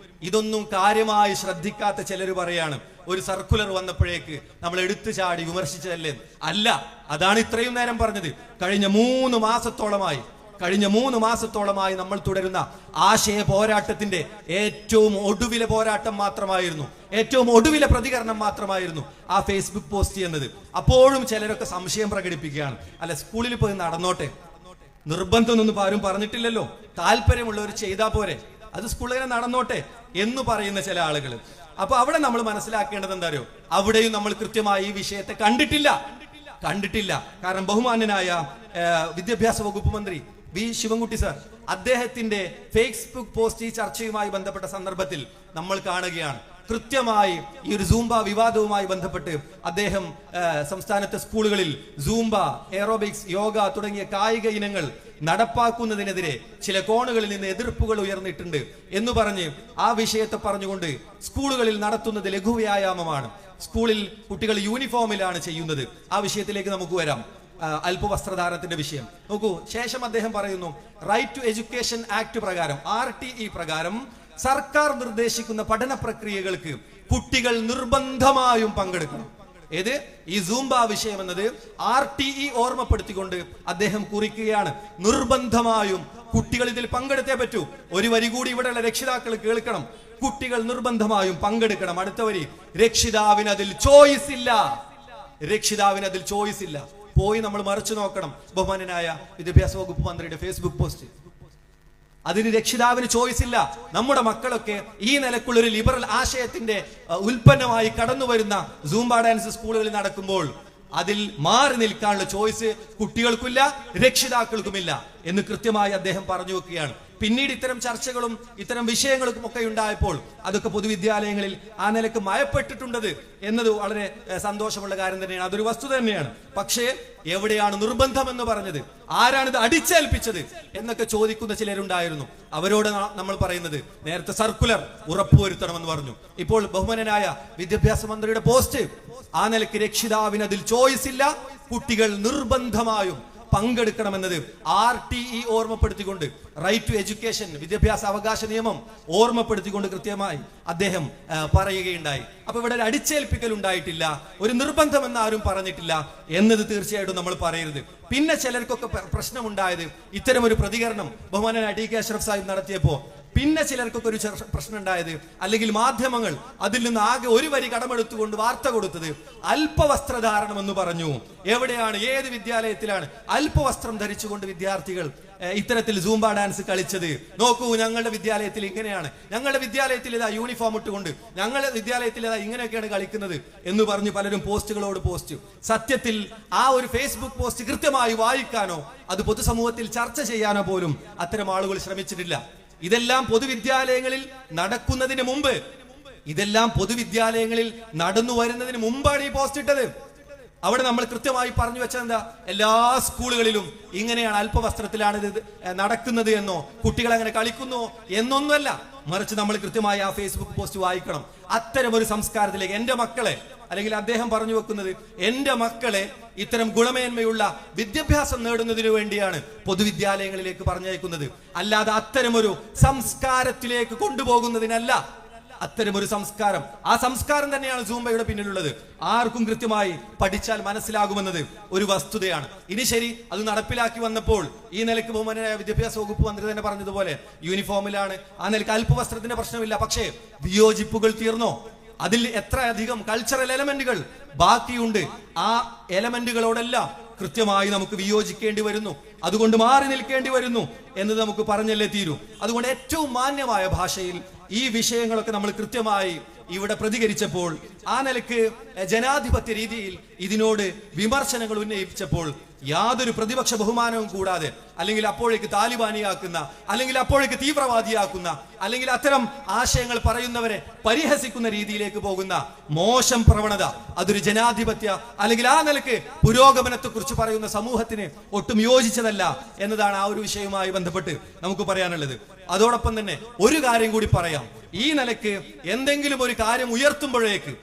ഇതൊന്നും കാര്യമായി ശ്രദ്ധിക്കാത്ത ചിലർ പറയാണ് ഒരു സർക്കുലർ വന്നപ്പോഴേക്ക് നമ്മൾ എടുത്തു ചാടി വിമർശിച്ചതല്ലേ? അല്ല, അതാണ് ഇത്രയും നേരം പറഞ്ഞത്. കഴിഞ്ഞ 3 മാസത്തോളമായി നമ്മൾ തുടരുന്ന ആശയ പോരാട്ടത്തിന്റെ ഏറ്റവും ഒടുവിലെ പോരാട്ടം മാത്രമായിരുന്നു, ഏറ്റവും ഒടുവിലെ പ്രതികരണം മാത്രമായിരുന്നു ആ ഫേസ്ബുക്ക് പോസ്റ്റ് എന്നത്. അപ്പോഴും ചിലരൊക്കെ സംശയം പ്രകടിപ്പിക്കുകയാണ്, അല്ല സ്കൂളിൽ പോയി നടന്നോട്ടെ, നിർബന്ധമൊന്നും ആരും പറഞ്ഞിട്ടില്ലല്ലോ, താല്പര്യമുള്ളവർ ചെയ്താൽ പോരെ, അത് സ്കൂളിൽ നടന്നോട്ടെ എന്ന് പറയുന്ന ചില ആളുകൾ. അപ്പൊ അവിടെ നമ്മൾ മനസ്സിലാക്കേണ്ടത് എന്താ അറിയോ? അവിടെയും നമ്മൾ കൃത്യമായി ഈ വിഷയത്തെ കണ്ടിട്ടില്ല. കാരണം ബഹുമാന്യനായ വിദ്യാഭ്യാസ വകുപ്പ് മന്ത്രി വി ശിവൻകുട്ടി സാർ അദ്ദേഹത്തിന്റെ ഫേസ്ബുക്ക് പോസ്റ്റ് ഈ ചർച്ചയുമായി ബന്ധപ്പെട്ട സന്ദർഭത്തിൽ നമ്മൾ കാണുകയാണ്. കൃത്യമായി ഈ ഒരു സൂംബ വിവാദവുമായി ബന്ധപ്പെട്ട് അദ്ദേഹം സംസ്ഥാനത്തെ സ്കൂളുകളിൽ സൂംബ, എയറോബിക്സ്, യോഗ തുടങ്ങിയ കായിക ഇനങ്ങൾ നടപ്പാക്കുന്നതിനെതിരെ ചില കോണുകളിൽ നിന്ന് എതിർപ്പുകൾ ഉയർന്നിട്ടുണ്ട് എന്ന് പറഞ്ഞ് ആ വിഷയത്തെ പറഞ്ഞുകൊണ്ട് സ്കൂളുകളിൽ നടത്തുന്നത് ലഘുവ്യായാമമാണ്, സ്കൂളിൽ കുട്ടികൾ യൂണിഫോമിലാണ് ചെയ്യുന്നത്. ആ വിഷയത്തിലേക്ക് നമുക്ക് വരാം. അല്പവസ്ത്രധാരണത്തിന്റെ വിഷയം നോക്കൂ. ശേഷം അദ്ദേഹം പറയുന്നു, റൈറ്റ് ടു എഡ്യൂക്കേഷൻ ആക്ട് പ്രകാരം, RTE പ്രകാരം സർക്കാർ നിർദ്ദേശിക്കുന്ന പഠന പ്രക്രിയകൾക്ക് കുട്ടികൾ നിർബന്ധമായും പങ്കെടുക്കണം. ഏത് ഈ സൂംബ വിഷയം എന്നത് RTE ഓർമ്മപ്പെടുത്തിക്കൊണ്ട് അദ്ദേഹം കുറിക്കുകയാണ്. നിർബന്ധമായും കുട്ടികൾ ഇതിൽ പങ്കെടുത്തേ പറ്റൂ. ഒരു വരി കൂടി ഇവിടെയുള്ള രക്ഷിതാക്കൾ കേൾക്കണം. കുട്ടികൾ നിർബന്ധമായും പങ്കെടുക്കണം. അടുത്ത വരി, രക്ഷിതാവിന് അതിൽ ചോയ്സ് ഇല്ല. രക്ഷിതാവിന് അതിൽ ചോയ്സ് ഇല്ല. പോയി നമ്മൾ മറിച്ചു നോക്കണം ബഹുമാനനായ വിദ്യാഭ്യാസ വകുപ്പ് മന്ത്രിയുടെ ഫേസ്ബുക്ക് പോസ്റ്റ്. അതിന് രക്ഷിതാവിന് ചോയ്സ് ഇല്ല. നമ്മുടെ മക്കളൊക്കെ ഈ നിലക്കുള്ള ഒരു ലിബറൽ ആശയത്തിന്റെ ഉൽപ്പന്നമായി കടന്നു വരുന്ന സൂംബ ഡാൻസ് സ്കൂളുകളിൽ നടക്കുമ്പോൾ അതിൽ മാറി നിൽക്കാനുള്ള ചോയ്സ് കുട്ടികൾക്കില്ല, രക്ഷിതാക്കൾക്കുമില്ല എന്ന് കൃത്യമായി അദ്ദേഹം പറഞ്ഞു വെക്കുകയാണ്. പിന്നീട് ഇത്തരം ചർച്ചകളും ഇത്തരം വിഷയങ്ങളും ഒക്കെ ഉണ്ടായപ്പോൾ അതൊക്കെ പൊതുവിദ്യാലയങ്ങളിൽ ആ നിലക്ക് മയപ്പെട്ടിട്ടുണ്ടത് എന്നത് വളരെ സന്തോഷമുള്ള കാര്യം തന്നെയാണ്. അതൊരു വസ്തുത തന്നെയാണ്. പക്ഷേ എവിടെയാണ് നിർബന്ധം എന്ന് പറഞ്ഞത്, ആരാണിത് അടിച്ചേൽപ്പിച്ചത് എന്നൊക്കെ ചോദിക്കുന്ന ചിലരുണ്ടായിരുന്നു. അവരോട് നമ്മൾ പറയുന്നത്, നേരത്തെ സർക്കുലർ ഉറപ്പുവരുത്തണമെന്ന് പറഞ്ഞു. ഇപ്പോൾ ബഹുമാനനായ വിദ്യാഭ്യാസ മന്ത്രിയുടെ പോസ്റ്റ് ആ നിലയ്ക്ക് രക്ഷിതാവിന് അതിൽ ചോയ്സ് ഇല്ല, കുട്ടികൾ നിർബന്ധമായും പങ്കെടുക്കണമെന്നത് RTE ഓർമ്മപ്പെടുത്തിക്കൊണ്ട്, റൈറ്റ് ടു എഡ്യൂക്കേഷൻ വിദ്യാഭ്യാസ അവകാശ നിയമം ഓർമ്മപ്പെടുത്തിക്കൊണ്ട് കൃത്യമായി അദ്ദേഹം പറയുകയുണ്ടായി. അപ്പൊ ഇവിടെ ഒരു അടിച്ചേൽപ്പിക്കൽ ഉണ്ടായിട്ടില്ല, ഒരു നിർബന്ധം എന്ന് ആരും പറഞ്ഞിട്ടില്ല എന്നത് തീർച്ചയായിട്ടും നമ്മൾ പറയരുത്. പിന്നെ ചിലർക്കൊക്കെ പ്രശ്നമുണ്ടായത് ഇത്തരം ഒരു പ്രതികരണം ബഹുമാനനായ DK അഷ്റഫ് സാഹിബ് നടത്തിയപ്പോ പിന്നെ ചിലർക്കൊക്കെ ഒരു പ്രശ്നം ഉണ്ടായത്, അല്ലെങ്കിൽ മാധ്യമങ്ങൾ അതിൽ നിന്ന് ആകെ ഒരു വരി കടമെടുത്തുകൊണ്ട് വാർത്ത കൊടുത്തത് അല്പവസ്ത്രധാരണം എന്ന് പറഞ്ഞു. എവിടെയാണ്, ഏത് വിദ്യാലയത്തിലാണ് അല്പവസ്ത്രം ധരിച്ചുകൊണ്ട് വിദ്യാർത്ഥികൾ ഇത്തരത്തിൽ സൂംബ ഡാൻസ് കളിച്ചത്? നോക്കൂ, ഞങ്ങളുടെ വിദ്യാലയത്തിൽ ഇങ്ങനെയാണ്, ഞങ്ങളുടെ വിദ്യാലയത്തിൽ ഇതാ യൂണിഫോം ഇട്ടുകൊണ്ട്, ഞങ്ങളുടെ വിദ്യാലയത്തിൽ ഇതാ ഇങ്ങനെയൊക്കെയാണ് കളിക്കുന്നത് എന്ന് പറഞ്ഞ് പലരും പോസ്റ്റുകളോട് പോസ്റ്റ്. സത്യത്തിൽ ആ ഒരു ഫേസ്ബുക്ക് പോസ്റ്റ് കൃത്യമായി വായിക്കാനോ അത് പൊതുസമൂഹത്തിൽ ചർച്ച ചെയ്യാനോ പോലും അത്തരം ആളുകൾ ശ്രമിച്ചിട്ടില്ല. ഇതെല്ലാം പൊതുവിദ്യാലയങ്ങളിൽ നടക്കുന്നതിന് മുമ്പ്, ഇതെല്ലാം പൊതുവിദ്യാലയങ്ങളിൽ നടന്നു വരുന്നതിന് മുമ്പാണ് ഈ പോസ്റ്റ് ഇട്ടത്. അവിടെ നമ്മൾ കൃത്യമായി പറഞ്ഞു വെച്ചത് എന്താ, എല്ലാ സ്കൂളുകളിലും ഇങ്ങനെയാണ്, അല്പവസ്ത്രത്തിലാണ് ഇത് നടക്കുന്നത് എന്നോ കുട്ടികൾ അങ്ങനെ കളിക്കുന്നു എന്നൊന്നുമല്ല. മറിച്ച് നമ്മൾ കൃത്യമായി ആ ഫേസ്ബുക്ക് പോസ്റ്റ് വായിക്കണം. അത്തരം ഒരു സംസ്കാരത്തിലേക്ക് എന്റെ മക്കളെ, അല്ലെങ്കിൽ അദ്ദേഹം പറഞ്ഞു വെക്കുന്നത്, എന്റെ മക്കളെ ഇത്തരം ഗുണമേന്മയുള്ള വിദ്യാഭ്യാസം നേടുന്നതിനു വേണ്ടിയാണ് പൊതുവിദ്യാലയങ്ങളിലേക്ക് പറഞ്ഞയക്കുന്നത്, അല്ലാതെ അത്തരമൊരു സംസ്കാരത്തിലേക്ക് കൊണ്ടുപോകുന്നതിനല്ല. അത്തരമൊരു സംസ്കാരം, ആ സംസ്കാരം തന്നെയാണ് സൂംബയുടെ പിന്നിലുള്ളത്. ആർക്കും കൃത്യമായി പഠിച്ചാൽ മനസ്സിലാകുമെന്നത് ഒരു വസ്തുതയാണ്. ഇനി ശരി, അത് നടപ്പിലാക്കി വന്നപ്പോൾ ഈ നിലയ്ക്ക് ബഹുമാനനായ വിദ്യാഭ്യാസ വകുപ്പ് മന്ത്രി തന്നെ പറഞ്ഞതുപോലെ യൂണിഫോമിലാണ്, ആ നിലയ്ക്ക് അല്പവസ്ത്രത്തിന്റെ പ്രശ്നമില്ല. പക്ഷേ വിയോജിപ്പുകൾ തീർന്നോ? അതിൽ എത്ര അധികം കൾച്ചറൽ എലമെന്റുകൾ ബാക്കിയുണ്ട്. ആ എലമെന്റുകളോടെല്ലാം കൃത്യമായി നമുക്ക് വിയോജിക്കേണ്ടി വരുന്നു, അതുകൊണ്ട് മാറി നിൽക്കേണ്ടി വരുന്നു എന്നത് നമുക്ക് പറഞ്ഞല്ലേ തീരൂ. അതുകൊണ്ട് ഏറ്റവും മാന്യമായ ഭാഷയിൽ ഈ വിഷയങ്ങളൊക്കെ നമ്മൾ കൃത്യമായി ഇവിടെ പ്രതികരിച്ചപ്പോൾ, ആ നിലക്ക് ജനാധിപത്യ രീതിയിൽ ഇതിനോട് വിമർശനങ്ങൾ ഉന്നയിച്ചപ്പോൾ യാതൊരു പ്രതിപക്ഷ ബഹുമാനവും കൂടാതെ, അല്ലെങ്കിൽ അപ്പോഴേക്ക് താലിബാനിയാക്കുന്ന, അല്ലെങ്കിൽ അപ്പോഴേക്ക് തീവ്രവാദിയാക്കുന്ന, അല്ലെങ്കിൽ അത്തരം ആശയങ്ങൾ പറയുന്നവരെ പരിഹസിക്കുന്ന രീതിയിലേക്ക് പോകുന്ന മോശം പ്രവണത, അതൊരു ജനാധിപത്യ അല്ലെങ്കിൽ ആ നിലക്ക് പുരോഗമനത്തെ കുറിച്ച് പറയുന്ന സമൂഹത്തിന് ഒട്ടും യോജിച്ചതല്ല എന്നതാണ് ആ ഒരു വിഷയവുമായി ബന്ധപ്പെട്ട് നമുക്ക് പറയാനുള്ളത്. അതോടൊപ്പം തന്നെ ഒരു കാര്യം കൂടി പറയാം. ഈ നിലക്ക് എന്തെങ്കിലും ഒരു കാര്യം ഉയർത്തുമ്പോഴേക്ക്,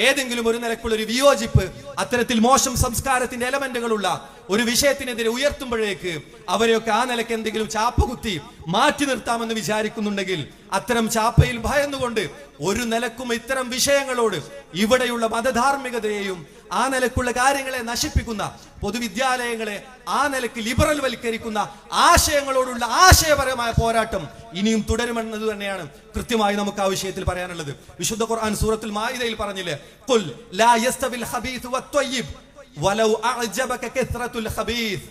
ഏതെങ്കിലും ഒരു നിലക്കുള്ള ഒരു വിയോജിപ്പ് അത്തരത്തിൽ മോശം സംസ്കാരത്തിന്റെ എലമെന്റുകളുള്ള ഒരു വിഷയത്തിനെതിരെ ഉയർത്തുമ്പോഴേക്ക് അവരെയൊക്കെ ആ നിലക്ക് എന്തെങ്കിലും ചാപ്പ കുത്തി മാറ്റി നിർത്താമെന്ന് വിചാരിക്കുന്നുണ്ടെങ്കിൽ, അത്തരം ചാപ്പയിൽ ഭയന്നുകൊണ്ട് ഒരു നിലക്കും ഇത്തരം വിഷയങ്ങളോട്, ഇവിടെയുള്ള മതധാർമ്മികതയെയും ആ നിലക്കുള്ള കാര്യങ്ങളെ നശിപ്പിക്കുന്ന പൊതുവിദ്യാലയങ്ങളെ ആ നിലക്ക് ലിബറൽ വൽക്കരിക്കുന്ന ആശയങ്ങളോടുള്ള ആശയപരമായ പോരാട്ടം ഇനിയും തുടരുമെന്നത് തന്നെയാണ് കൃത്യമായി നമുക്ക് ആ വിഷയത്തിൽ പറയാനുള്ളത്. വിശുദ്ധ ഖുർആൻ സൂറത്തുൽ മാഇദയിൽ പറഞ്ഞില്ലേ, ഖുൽ ലാ യസ്തവിൽ ഖബീഥു വത്വയ്യിബ് വലൗ അഅജബക കസ്റത്തുൽ ഖബീഥ്.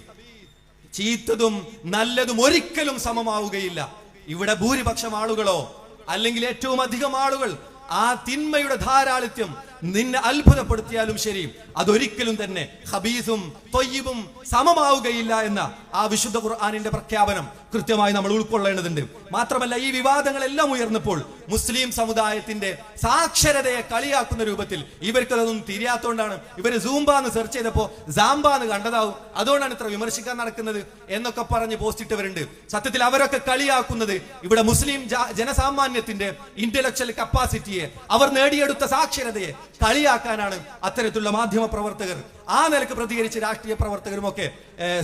ചീത്തതും നല്ലതും ഒരിക്കലും സമമാവുകയില്ല. ഇവിടെ ഭൂരിപക്ഷം ആളുകളോ അല്ലെങ്കിൽ ഏറ്റവും അധികം ആളുകൾ ആ തിന്മയുടെ ധാരാളിത്യം നിന്നെ അത്ഭുതപ്പെടുത്തിയാലും ശരി, അതൊരിക്കലും തന്നെ ഖബീസും ത്വയ്യിബും സമമാവുകയില്ല എന്ന ആ വിശുദ്ധ ഖുർആനിന്റെ പ്രഖ്യാപനം കൃത്യമായി നമ്മൾ ഉൾക്കൊള്ളേണ്ടതുണ്ട്. മാത്രമല്ല, ഈ വിവാദങ്ങളെല്ലാം ഉയർന്നപ്പോൾ മുസ്ലിം സമുദായത്തിന്റെ സാക്ഷരതയെ കളിയാക്കുന്ന രൂപത്തിൽ ഇവർക്കതൊന്നും തിരിയാത്തോണ്ടാണ് ഇവര് സൂംബ എന്ന് സെർച്ച് ചെയ്തപ്പോ സാംബ എന്ന് കണ്ടതാവും, അതുകൊണ്ടാണ് ഇത്ര വിമർശിക്കാൻ നടക്കുന്നത് എന്നൊക്കെ പറഞ്ഞ് പോസ്റ്റ് ഇട്ടവരുണ്ട്. സത്യത്തിൽ അവരൊക്കെ കളിയാക്കുന്നത് ഇവിടെ മുസ്ലിം ജനസാമാന്യത്തിന്റെ ഇന്റലക്ച്വൽ കപ്പാസിറ്റിയെ, അവർ നേടിയെടുത്ത സാക്ഷരതയെ കളിയാക്കാനാണ് അത്തരത്തിലുള്ള മാധ്യമ പ്രവർത്തകർ, ആ നിലക്ക് പ്രതികരിച്ച് രാഷ്ട്രീയ പ്രവർത്തകരും ഒക്കെ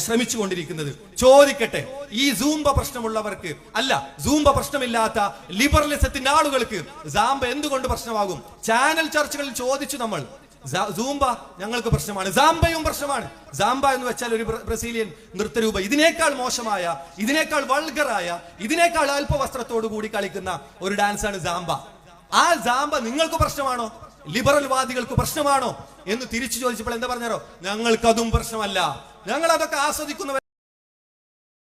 ശ്രമിച്ചുകൊണ്ടിരിക്കുന്നത്. ചോദിക്കട്ടെ, ഈ സൂംബ പ്രശ്നമുള്ളവർക്ക് അല്ല, സൂംബ പ്രശ്നമില്ലാത്ത ലിബറലിസത്തിന്റെ ആളുകൾക്ക് സാംബ എന്തുകൊണ്ട് പ്രശ്നമാകും? ചാനൽ ചർച്ചകളിൽ ചോദിച്ചു നമ്മൾ, സൂംബ ഞങ്ങൾക്ക് പ്രശ്നമാണ്, സാംബയും പ്രശ്നമാണ്. സാംബ എന്ന് വെച്ചാൽ ഒരു ബ്രസീലിയൻ നൃത്തരൂപ, ഇതിനേക്കാൾ മോശമായ, ഇതിനേക്കാൾ വൾഗറായ, ഇതിനേക്കാൾ അല്പവസ്ത്രത്തോടു കൂടി കളിക്കുന്ന ഒരു ഡാൻസാണ് സാംബ. ആ സാംബ നിങ്ങൾക്ക് പ്രശ്നമാണോ? ലിബറൽ വാദികൾക്ക് പ്രശ്നമാണോ എന്ന് തിരിച്ചു ചോദിച്ചപ്പോൾ എന്താ പറഞ്ഞോ? ഞങ്ങൾക്ക് അതും പ്രശ്നമല്ല, ഞങ്ങൾ അതൊക്കെ ആസ്വദിക്കുന്നവർ.